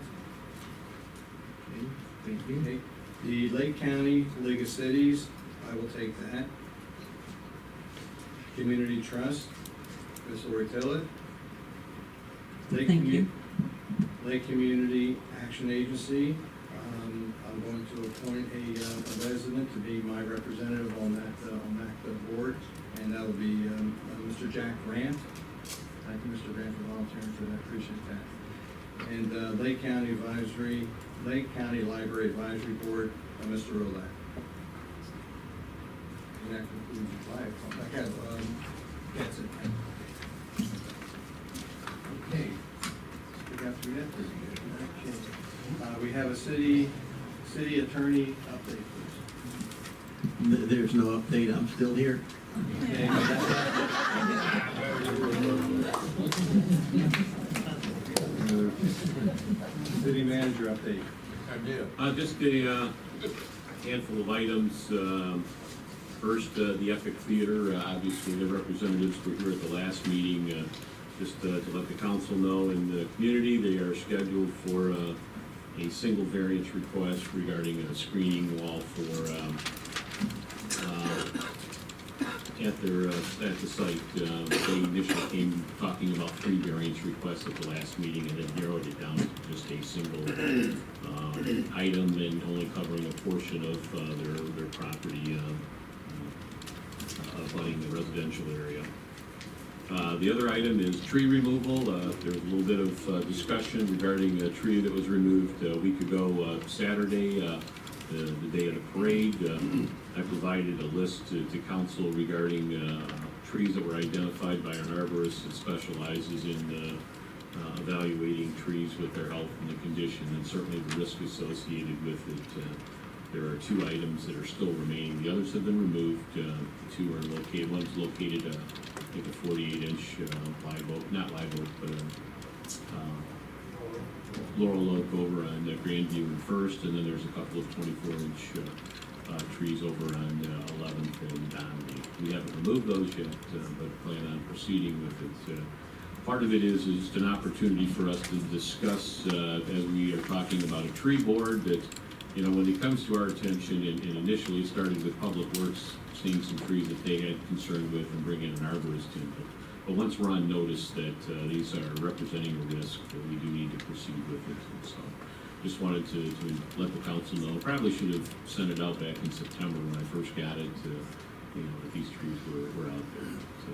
Okay, thank you. Okay. The Lake County League of Cities, I will take that. Community Trust, Ms. Lori Tillett. Thank you. Lake Community Action Agency, I'm going to appoint a resident to be my representative on that board, and that will be Mr. Jack Grant. Thank you, Mr. Grant, for volunteering for that, appreciate that. And Lake County Library Advisory Board, Mr. Roulette. And that concludes the flag. Okay, that's it. Okay, we got through that pretty good. Okay. We have a city attorney update, please. There's no update, I'm still here. Okay. City manager update. Just a handful of items. First, the Epic Theater, obviously the representatives were here at the last meeting. Just to let the council know and the community, they are scheduled for a single variance request regarding a screening wall for at the site. They initially came talking about 3 variance requests at the last meeting, and then narrowed it down to just a single item, and only covering a portion of their property abutting the residential area. The other item is tree removal. There was a little bit of discussion regarding a tree that was removed a week ago, Saturday, the day of the parade. I provided a list to council regarding trees that were identified by an arborist that specializes in evaluating trees with their health and the condition, and certainly the risk associated with it. There are 2 items that are still remaining. The others have been removed. 2 are located. One's located, I think, a 48-inch live oak, not live oak, but laurel oak over on Grandview and First, and then there's a couple of 24-inch trees over on 11th and Donnelly. We haven't removed those yet, but plan on proceeding with it. Part of it is just an opportunity for us to discuss, as we are talking about a tree board, that, you know, when it comes to our attention, and initially started with Public Works, seeing some trees that they had concern with and bringing an arborist in. But once we're on notice that these are representing a risk, that we do need to proceed with it. And so just wanted to let the council know. Probably should have sent it out back in September when I first got it, you know, that these trees were out there. So.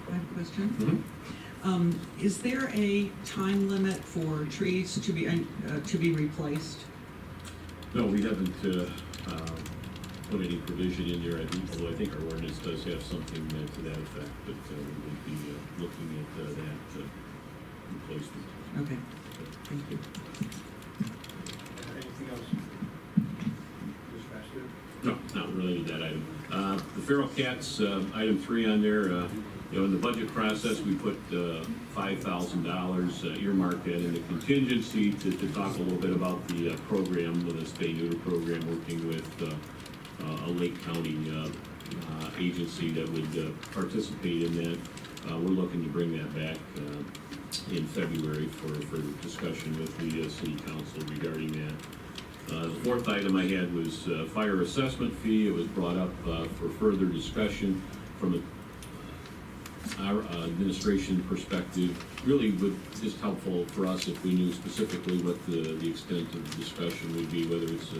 I have a question. Is there a time limit for trees to be replaced? No, we haven't put any provision in there. Although I think our ordinance does have something to that effect, but we would be looking at that replacement. Okay, thank you. Anything else? No, not related to that item. The feral cats, item 3 on there, you know, in the budget process, we put $5,000 earmarked that in the contingency to talk a little bit about the program, the spay-neuter program, working with a Lake County agency that would participate in that. We're looking to bring that back in February for discussion with the city council regarding that. The 4th item I had was fire assessment fee. It was brought up for further discussion from our administration perspective. Really would just helpful for us if we knew specifically what the extent of the discussion would be, whether it's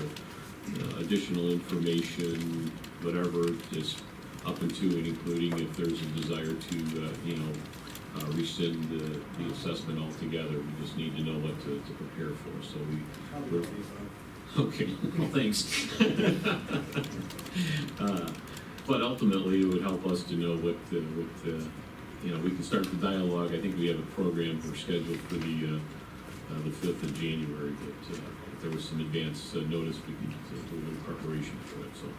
additional information, whatever, just up into and including if there's a desire to, you know, rescind the assessment altogether. We just need to know what to prepare for. So we're okay. Well, thanks. But ultimately, it would help us to know what you know, we can start the dialogue. I think we have a program we're scheduled for the 5th of January, but if there was some advance notice, we could do a little preparation for it, so.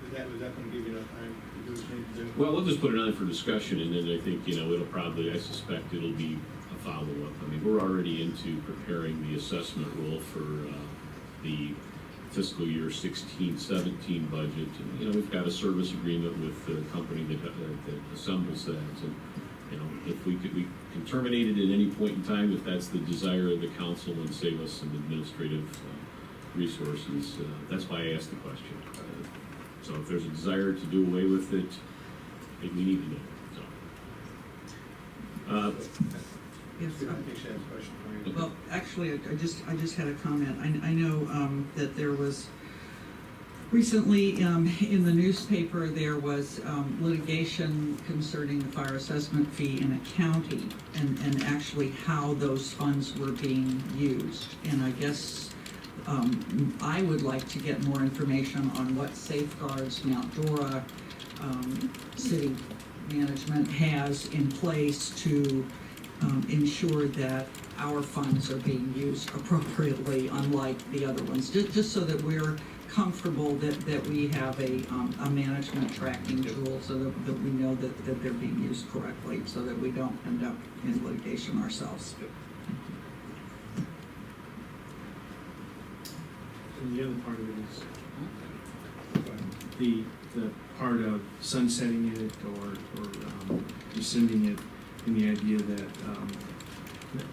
Was that going to give you enough time to do what you need to do? Well, we'll just put it on for discussion, and then I think, you know, it'll probably, I suspect it'll be a follow-up. I mean, we're already into preparing the assessment rule for the fiscal year 16-17 budget. And, you know, we've got a service agreement with the company that assembles that. And, you know, if we can terminate it at any point in time, if that's the desire of the council, and save us some administrative resources. That's why I asked the question. So if there's a desire to do away with it, we need to know. So. Yes. I think she has a question for you. Well, actually, I just had a comment. I know that there was recently in the newspaper there was litigation concerning the fire assessment fee in a county, and actually how those funds were being used. And I guess I would like to get more information on what safeguards Mount Dora city management has in place to ensure that our funds are being used appropriately, unlike the other ones, just so that we're comfortable that we have a management tracking tool, so that we know that they're being used correctly, so that we don't end up in litigation ourselves. And the other part of it is the part of sunsetting it or rescinding it, in the idea that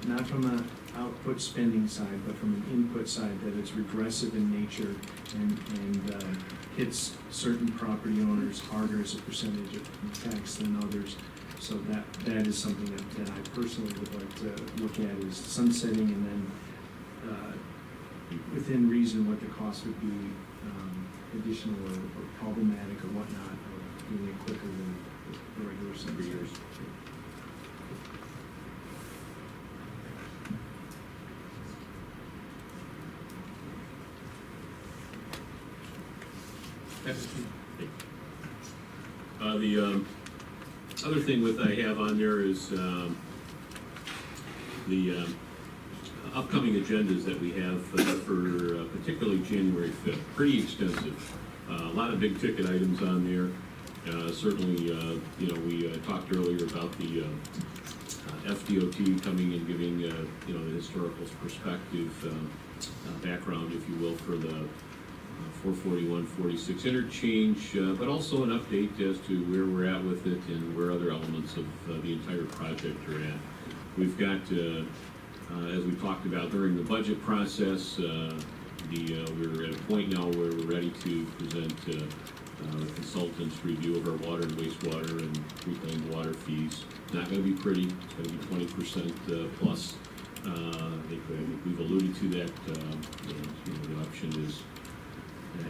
not from an output spending side, but from an input side, that it's regressive in nature and hits certain property owners harder as a percentage of tax than others. So that is something that I personally would like to look at, is sunsetting, and then within reason what the cost would be, additional or problematic or whatnot, or doing it quicker than the regular sense. 3 years. The other thing with I have on there is the upcoming agendas that we have for particularly January 5th. Pretty extensive. A lot of big ticket items on there. Certainly, you know, we talked earlier about the FDOT coming and giving, you know, the historical perspective, background, if you will, for the 441-46 interchange, but also an update as to where we're at with it and where other elements of the entire project are at. We've got, as we talked about during the budget process, we're at a point now where we're ready to present the consultant's review of our water and wastewater and reclaimed water fees. Not going to be pretty. It's going to be 20% plus. I think we've alluded to that. You know, the option is,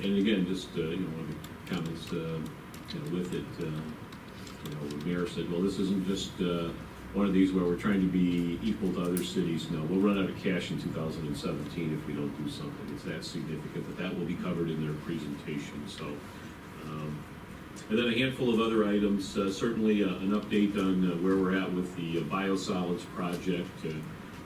and again, just you know, one of the comments you know, with it. You know, the mayor said, "Well, this isn't just one of these where we're trying to be equal to other cities." No, we'll run out of cash in 2017 if we don't do something. It's that significant that will be covered in their presentation. So. And then a handful of other items, certainly an update on where we're at with the biosolids project,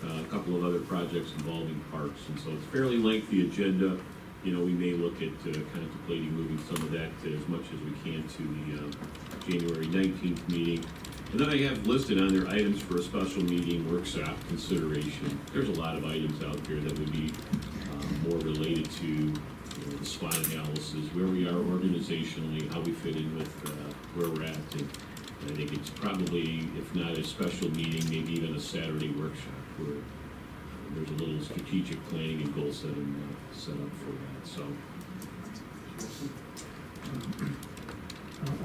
a couple of other projects involving parks, and so it's a fairly lengthy agenda. You know, we may look at contemplating moving some of that as much as we can to the January 19th meeting. And then I have listed on there items for a special meeting, workshop, consideration. There's a lot of items out there that would be more related to the SWOT analysis, where we are organizationally, how we fit in with where we're at. And I think it's probably, if not a special meeting, maybe even a Saturday workshop where there's a little strategic planning and goal setting set up for that. So,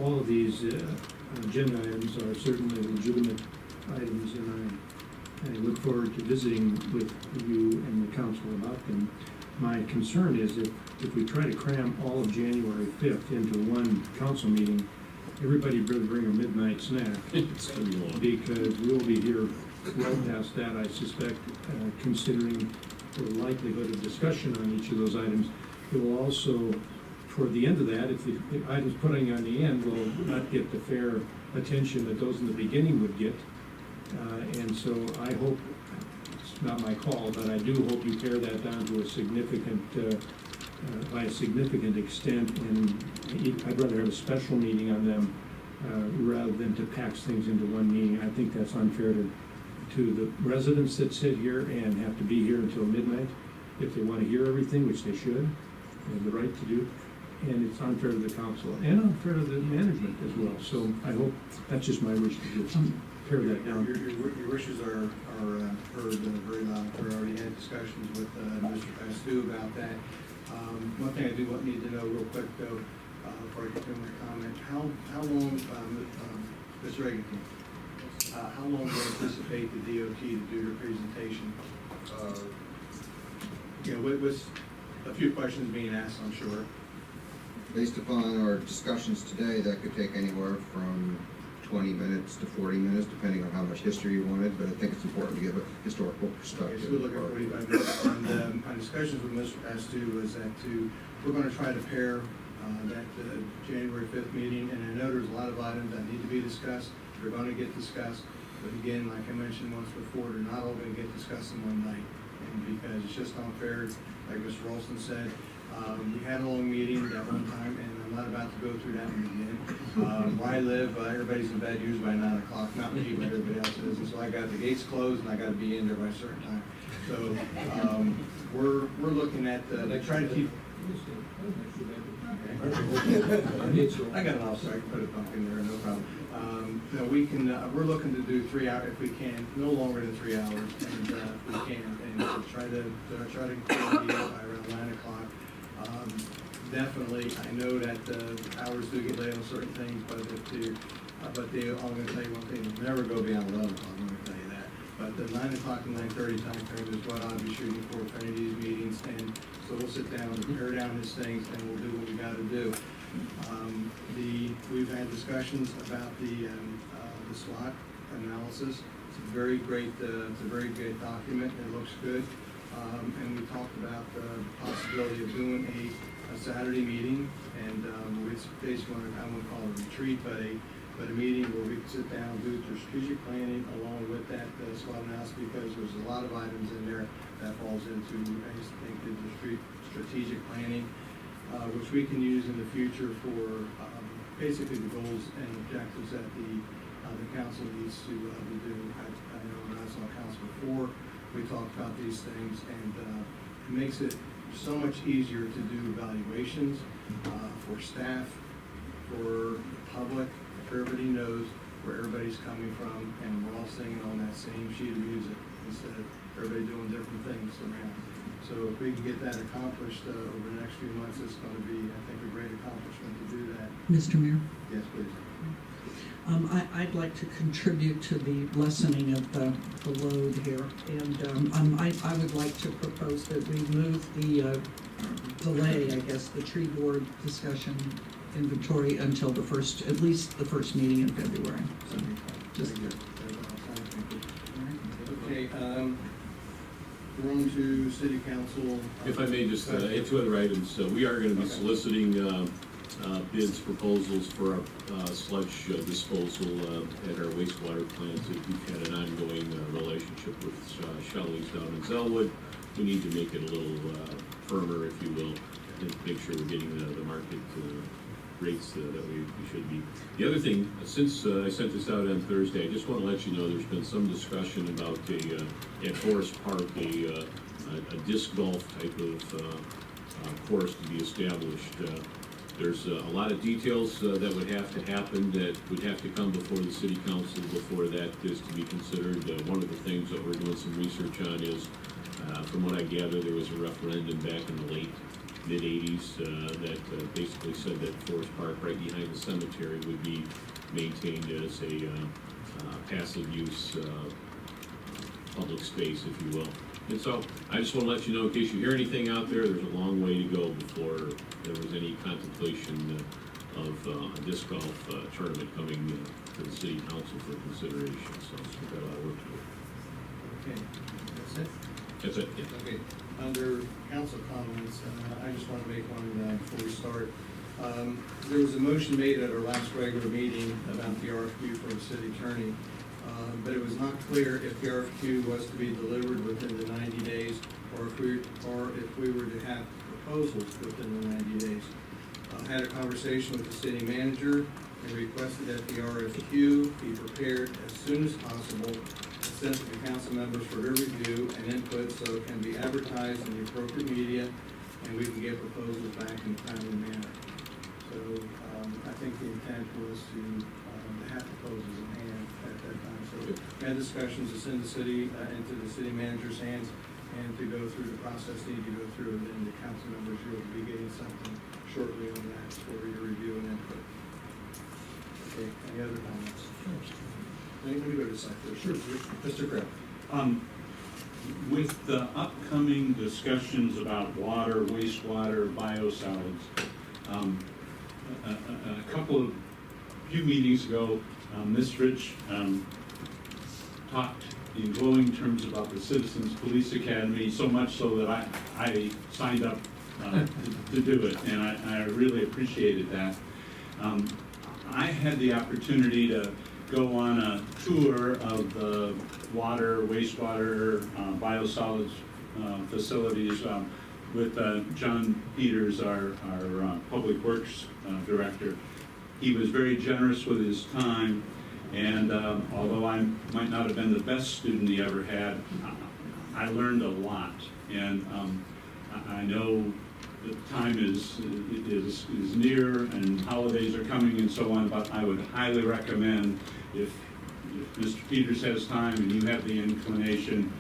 all of these agenda items are certainly legitimate items, and I look forward to visiting with you and the council about them. My concern is if we try to cram all of January 5th into one council meeting, everybody better bring a midnight snack. It's going to be long. Because we'll be here well past that, I suspect, considering the likelihood of discussion on each of those items. It will also, toward the end of that, if the items putting on the end will not get the fair attention that those in the beginning would get. And so I hope, it's not my call, but I do hope you pare that down to a significant, by a significant extent, and I'd rather have a special meeting on them rather than to pack things into one meeting. I think that's unfair to the residents that sit here and have to be here until midnight if they want to hear everything, which they should, they have the right to do. And it's unfair to the council and unfair to the management as well. So I hope, that's just my wish to do, pare that down. Your wishes are heard very loud. We already had discussions with Mr. Pastu about that. One thing I do need to know real quick though, before I get to my comment, how long, Mr. Reagan, how long do you anticipate the DOT to do your presentation? You know, with a few questions being asked, I'm sure. Based upon our discussions today, that could take anywhere from 20 minutes to 40 minutes, depending on how much history you wanted, but I think it's important to give a historical perspective. So we're looking at 45 minutes. And my discussions with Mr. Pastu was that we're going to try to pair that January 5th meeting, and I know there's a lot of items that need to be discussed. They're going to get discussed, but again, like I mentioned once before, they're not all going to get discussed in one night, and because it's just unfair, like Mr. Rolston said. We had a long meeting at one time, and I'm not about to go through that one again. Where I live, everybody's in bed usually by 9 o'clock, not me, but everybody else is, and so I got the gates closed, and I got to be in there by a certain time. So we're looking at trying to keep. I got an officer, I can put a pump in there, no problem. No, we can. We're looking to do 3 hours if we can, no longer than 3 hours, and if we can, and we'll try to conclude by around 9 o'clock. Definitely, I know that hours do get late on certain things, but I'm going to tell you one thing: it'll never go beyond 11 o'clock. I'm going to tell you that. But the 9 o'clock and 9:30 time frame is what I'll be shooting for any of these meetings, and so we'll sit down and pare down his things, and we'll do what we got to do. We've had discussions about the SWOT analysis. It's a very great, it's a very good document. It looks good. And we talked about the possibility of doing a Saturday meeting, and it's basically, I wouldn't call it a retreat, but a meeting where we could sit down and do the strategic planning along with that SWOT analysis, because there's a lot of items in there that falls into, I just think, the strategic planning, which we can use in the future for basically the goals and objectives that the council needs to do. I know when I was on council before, we talked about these things, and it makes it so much easier to do evaluations for staff, for the public. Everybody knows where everybody's coming from, and we're all singing on that same sheet of music instead of everybody doing different things around. So if we can get that accomplished over the next few months, it's going to be, I think, a great accomplishment to do that. Mr. Mayor? Yes, please. I'd like to contribute to the lessening of the load here, and I would like to propose that we move the delay, I guess, the tree board discussion inventory until the first, at least the first meeting in February. So, just good. Okay, we're on to city council. If I may just add two other items, we are going to be soliciting bids, proposals for our sludge disposal at our wastewater plant. We've had an ongoing relationship with Shelley's down in Zellwood. We need to make it a little firmer, if you will, and make sure we're getting the market rates that we should be. The other thing, since I sent this out on Thursday, I just want to let you know there's been some discussion about at Forest Park a disc golf type of course to be established. There's a lot of details that would have to happen, that would have to come before the city council before that is to be considered. One of the things that we're doing some research on is, from what I gather, there was a referendum back in the late mid-'80s that basically said that Forest Park, right behind the cemetery, would be maintained as a passive use public space, if you will. And so I just want to let you know, in case you hear anything out there, there's a long way to go before there was any contemplation of a disc golf tournament coming to the city council for consideration. So we've got a lot of work to do. Okay, that's it? That's it, yeah. Okay, under council comments, I just want to make one before we start. There was a motion made at our last regular meeting about the RFQ for the city attorney, but it was not clear if the RFQ was to be delivered within the 90 days or if we were to have proposals within the 90 days. I had a conversation with the city manager and requested that the RFQ be prepared as soon as possible, sent to the council members for their review and input so it can be advertised in the appropriate media and we can get proposals back in a timely manner. So I think the intent was to have proposals in hand at that time. So we had discussions to send the city into the city manager's hands and to go through the process need to go through, and then the council members will be getting something shortly on that for your review and input. Okay, any other comments? Let me go to the side first. Sure. Mr. Kraft. With the upcoming discussions about water, wastewater, biosolids, a few meetings ago, Ms. Rich talked in glowing terms about the Citizens Police Academy, so much so that I signed up to do it, and I really appreciated that. I had the opportunity to go on a tour of the water, wastewater, biosolids facilities with John Peters, our Public Works Director. He was very generous with his time, and although I might not have been the best student he ever had, I learned a lot. And I know that time is near and holidays are coming and so on, but I would highly recommend, if Mr. Peters has time and you have the inclination,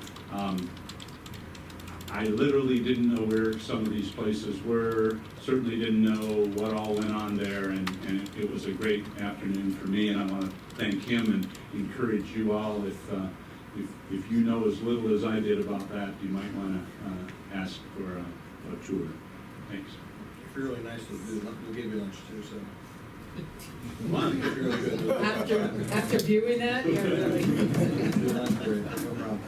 I literally didn't know where some of these places were, certainly didn't know what all went on there, and it was a great afternoon for me, and I want to thank him and encourage you all, if you know as little as I did about that, you might want to ask for a tour. Thanks. you're really nice, we'll give you lunch too, so. One. It's really good. After viewing that, yeah, really. That's great, no problem.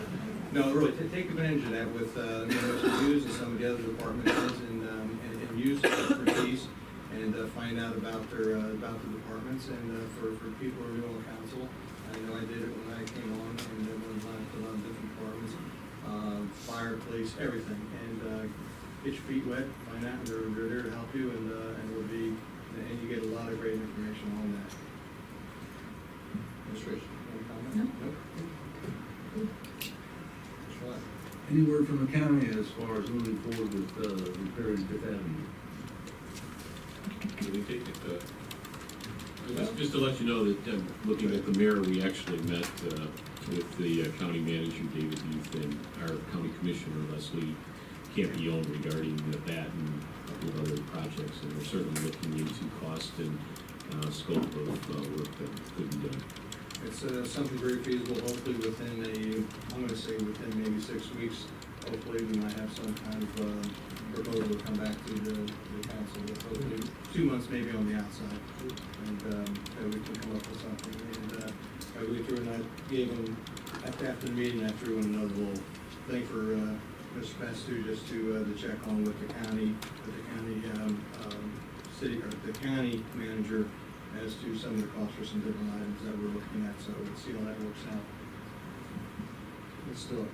No, really, take advantage of that with, Mr. Hughes and some of the other department heads and use their expertise and find out about about the departments and for people who are new on council. I know I did it when I came on and then when I put on different departments, fire, police, everything. And get your feet wet, find out, they're there to help you and you get a lot of great information on that. Ms. Rich, any comment? No. Nope. Mr. Lott? Any word from the county as far as moving forward with repairing Fifth Avenue? Let me take it. Just to let you know that, looking at the mayor, we actually met with the county manager, David Youth, and our county commissioner, Leslie Campione, regarding that and a couple of other projects. And we're certainly looking into cost and scope of work that could be done. It's something very feasible, hopefully within I'm gonna say within maybe 6 weeks, hopefully we might have some kind of proposal to come back to the council, with hopefully 2 months maybe on the outside, and we can come up with something. And I went through and I gave them, after the meeting, I threw in another little thing for Mr. Pastu just to check on with the county city, or the county manager as to some of the costs for some different items that we're looking at, so let's see how that works out. Let's do it.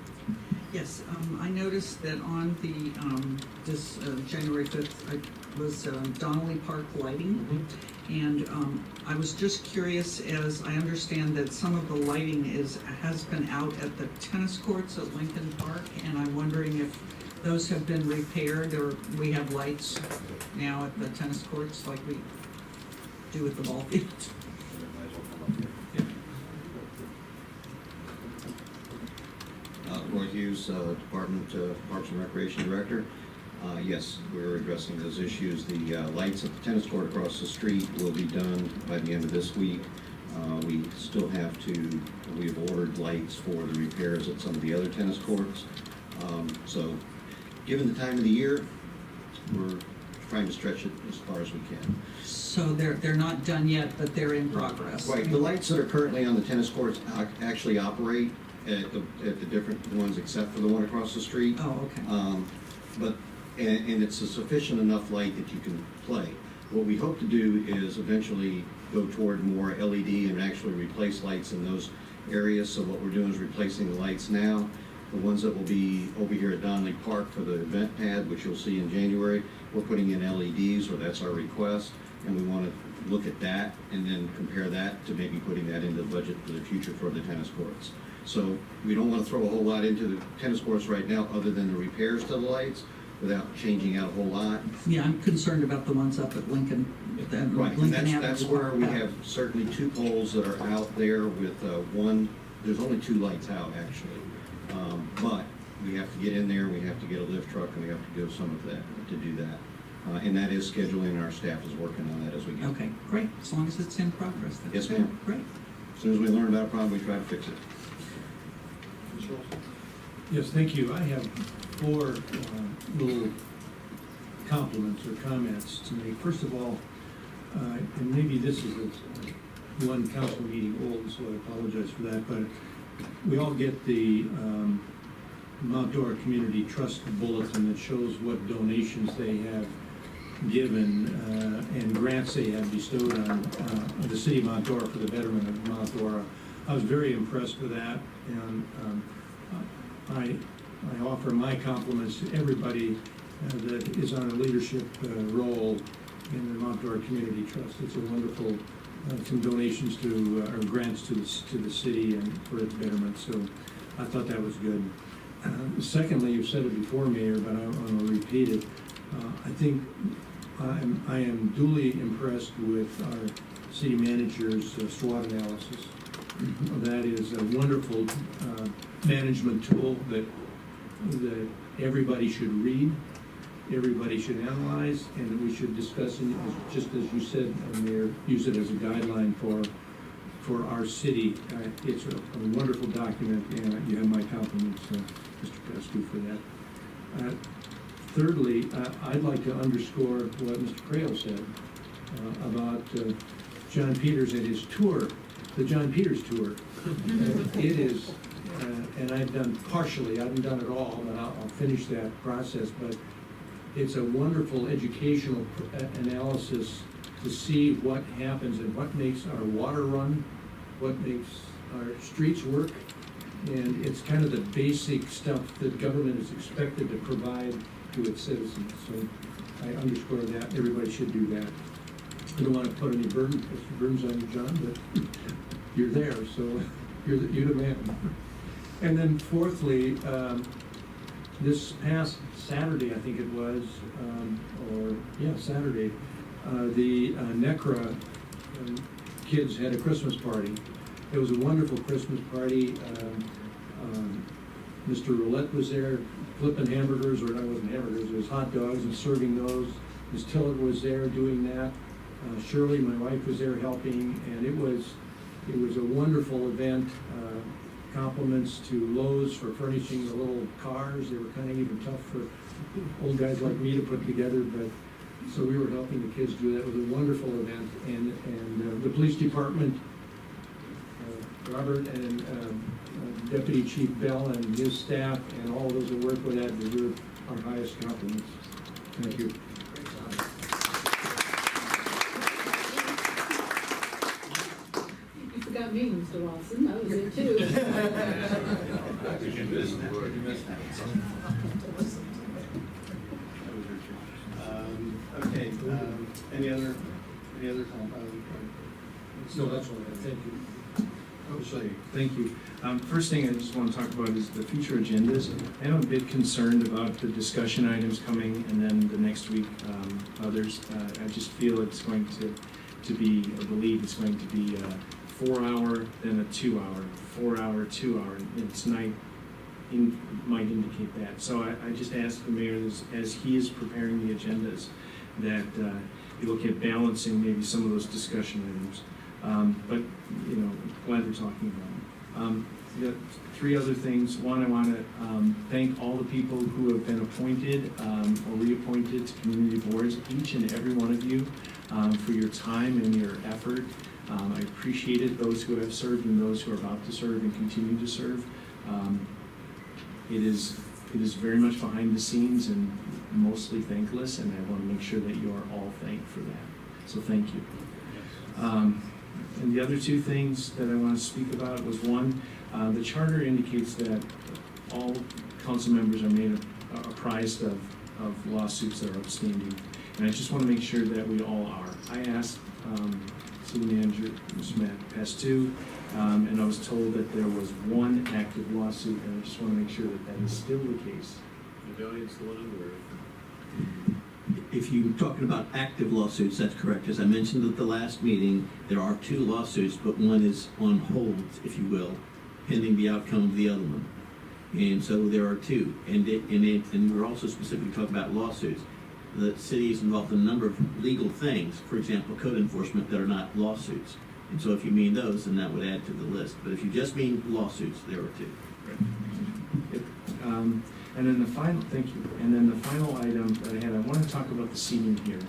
Yes, I noticed that on the, this January 5th, was Donnelly Park lighting. And I was just curious, as I understand that some of the lighting has been out at the tennis courts at Lincoln Park, and I'm wondering if those have been repaired, or we have lights now at the tennis courts like we do with the ball fields. Roy Hughes, Department of Parks and Recreation Director. Yes, we're addressing those issues. The lights at the tennis court across the street will be done by the end of this week. We still have to, we have ordered lights for the repairs at some of the other tennis courts. So, given the time of the year, we're trying to stretch it as far as we can. So they're not done yet, but they're in progress. Right, the lights that are currently on the tennis courts actually operate at the different ones except for the one across the street. Oh, okay. And it's a sufficient enough light that you can play. What we hope to do is eventually go toward more LED and actually replace lights in those areas. So what we're doing is replacing the lights now. The ones that will be over here at Donnelly Park for the event pad, which you'll see in January, we're putting in LEDs, or that's our request. And we want to look at that and then compare that to maybe putting that into the budget for the future for the tennis courts. So we don't want to throw a whole lot into the tennis courts right now other than the repairs to the lights without changing out a whole lot. Yeah, I'm concerned about the ones up at Lincoln. Right, and that's where we have certainly 2 poles that are out there with one, there's only 2 lights out actually. But we have to get in there, we have to get a lift truck, and we have to do some of that to do that. And that is scheduling, and our staff is working on that as we go. Okay, great, as long as it's in progress. Yes, ma'am. Great. As soon as we learn about a problem, we try to fix it. Yes, thank you. I have 4 little compliments or comments to make. First of all, and maybe this is one council meeting old, so I apologize for that, but we all get the Mount Dora Community Trust Bulletin that shows what donations they have given and grants they have bestowed on the city of Mount Dora for the betterment of Mount Dora. I was very impressed with that, and I offer my compliments to everybody that is on a leadership role in the Mount Dora Community Trust. It's a wonderful, some donations to, or grants to the city and for its betterment, so I thought that was good. Secondly, you've said it before, Mayor, but I want to repeat it. I think I am duly impressed with our city manager's SWOT analysis. That is a wonderful management tool that everybody should read, everybody should analyze, and that we should discuss, and just as you said, Mayor, use it as a guideline for our city. It's a wonderful document, and you have my compliments, Mr. Pastu, for that. thirdly, I'd like to underscore what Mr. Crail said about John Peters and his tour, the John Peters tour. It is, and I've done partially, I haven't done it all, but I'll finish that process, but it's a wonderful educational analysis to see what happens and what makes our water run, what makes our streets work, and it's kind of the basic stuff that government is expected to provide to its citizens. So I underscore that. Everybody should do that. I don't want to put any burdens on you, John, but you're there, so you're the man. And then fourthly, this past Saturday, I think it was, Saturday, the NECRA kids had a Christmas party. It was a wonderful Christmas party. Mr. Roulette was there flipping hamburgers, or that wasn't hamburgers, it was hot dogs and serving those. Ms. Tillett was there doing that. Shirley, my wife, was there helping, and it was a wonderful event. Compliments to Lowe's for furnishing the little cars. They were kind of even tough for old guys like me to put together, but so we were helping the kids do that. It was a wonderful event, and the police department, Robert and Deputy Chief Bell and his staff and all those that work with that deserve our highest compliments. Thank you. You forgot me, Mr. Lawson, I was there too. Okay, any other No, that's all. Thank you. Thank you. First thing I just want to talk about is the future agendas. I am a bit concerned about the discussion items coming, and then the next week others. I just feel it's going to be, I believe it's going to be a 4-hour, then a 2-hour, 4-hour, 2-hour. And tonight might indicate that. So I just ask the mayor, as he is preparing the agendas, that you look at balancing maybe some of those discussion items. But, you know, glad we're talking about them. The 3 other things. One, I want to thank all the people who have been appointed or reappointed to community boards, each and every one of you, for your time and your effort. I appreciate it, those who have served and those who are about to serve and continue to serve. It is very much behind the scenes and mostly thankless, and I want to make sure that you are all thanked for that. So thank you. And the other 2 things that I want to speak about was, one, the charter indicates that all council members are made apprised of lawsuits that are outstanding. And I just want to make sure that we all are. I asked City Manager Ms. Matt Pastu, and I was told that there was 1 active lawsuit, and I just want to make sure that that is still the case. The audience, the one I'm aware of. If you're talking about active lawsuits, that's correct. As I mentioned at the last meeting, there are 2 lawsuits, but one is on hold, if you will, pending the outcome of the other one. And so there are 2. And we're also specifically talking about lawsuits. The city is involved in a number of legal things, for example, code enforcement, that are not lawsuits. And so if you mean those, then that would add to the list. But if you just mean lawsuits, there are 2. Right. And then the final, thank you. And then the final item that I had, I want to talk about the seating here,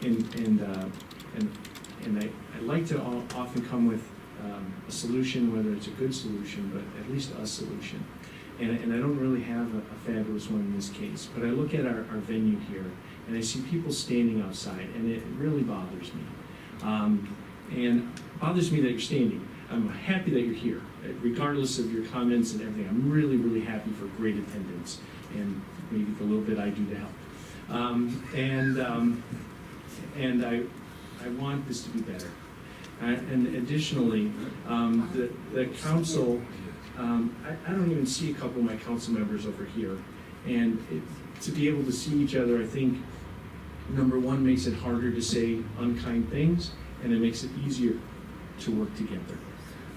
and I like to often come with a solution, whether it's a good solution, but at least a solution. And I don't really have a fabulous one in this case, but I look at our venue here, and I see people standing outside, and it really bothers me. And it bothers me that you're standing. I'm happy that you're here, regardless of your comments and everything. I'm really, really happy for great attendance and maybe the little bit I do to help. And I want this to be better. And additionally, the council, I don't even see a couple of my council members over here. And to be able to see each other, I think, number one, makes it harder to say unkind things, and it makes it easier to work together.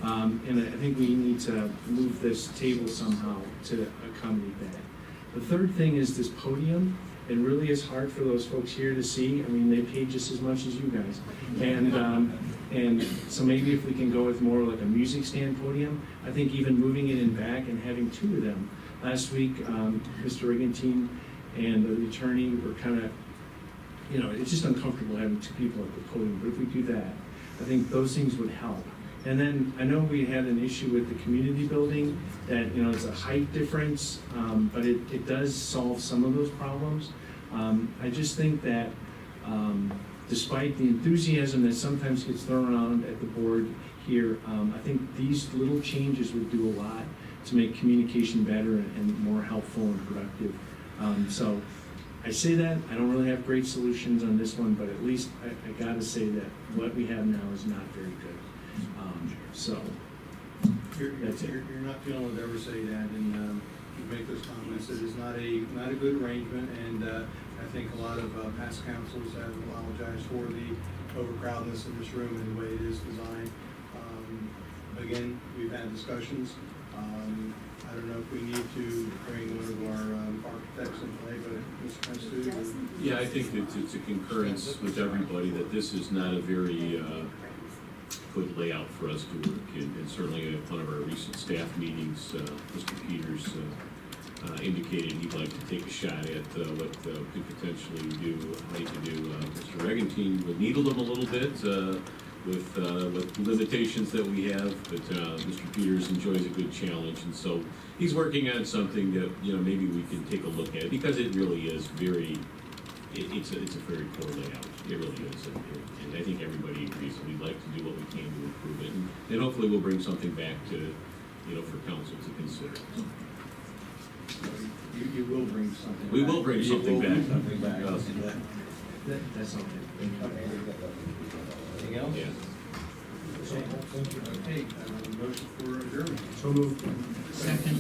And I think we need to move this table somehow to accommodate that. The third thing is this podium. It really is hard for those folks here to see. I mean, they pay just as much as you guys. And so maybe if we can go with more like a music stand podium, I think even moving it in back and having 2 of them. Last week, Mr. Rigantine and the attorney were kind of, you know, it's just uncomfortable having two people at the podium, but if we do that, I think those things would help. And then I know we had an issue with the community building that, you know, it's a height difference, but it does solve some of those problems. I just think that despite the enthusiasm that sometimes gets thrown around at the board here, I think these little changes would do a lot to make communication better and more helpful and productive. So I say that, I don't really have great solutions on this one, but at least I gotta say that what we have now is not very good. So, that's it. You're not the only one to ever say that, and you make those comments. It is not a good arrangement, and I think a lot of past councils have apologized for the overcrowdedness in this room and the way it is designed. Again, we've had discussions. I don't know if we need to bring one of our architects in play, but Mr. Prince, Yeah, I think that it's a concurrence with everybody that this is not a very good layout for us to work in. And certainly at one of our recent staff meetings, Mr. Peters indicated he'd like to take a shot at what could potentially need to do. Mr. Regentine would needle them a little bit with limitations that we have, but Mr. Peters enjoys a good challenge, and so he's working on something that, you know, maybe we can take a look at, because it really is it's a very poor layout. It really is, and I think everybody agrees that we'd like to do what we can to improve it, and hopefully we'll bring something back to, you know, for council to consider. you will bring something back. We will bring something back. Something back. Yes. That's okay. Anything else? Yeah. Okay, motion for adjournment. So moved. Second.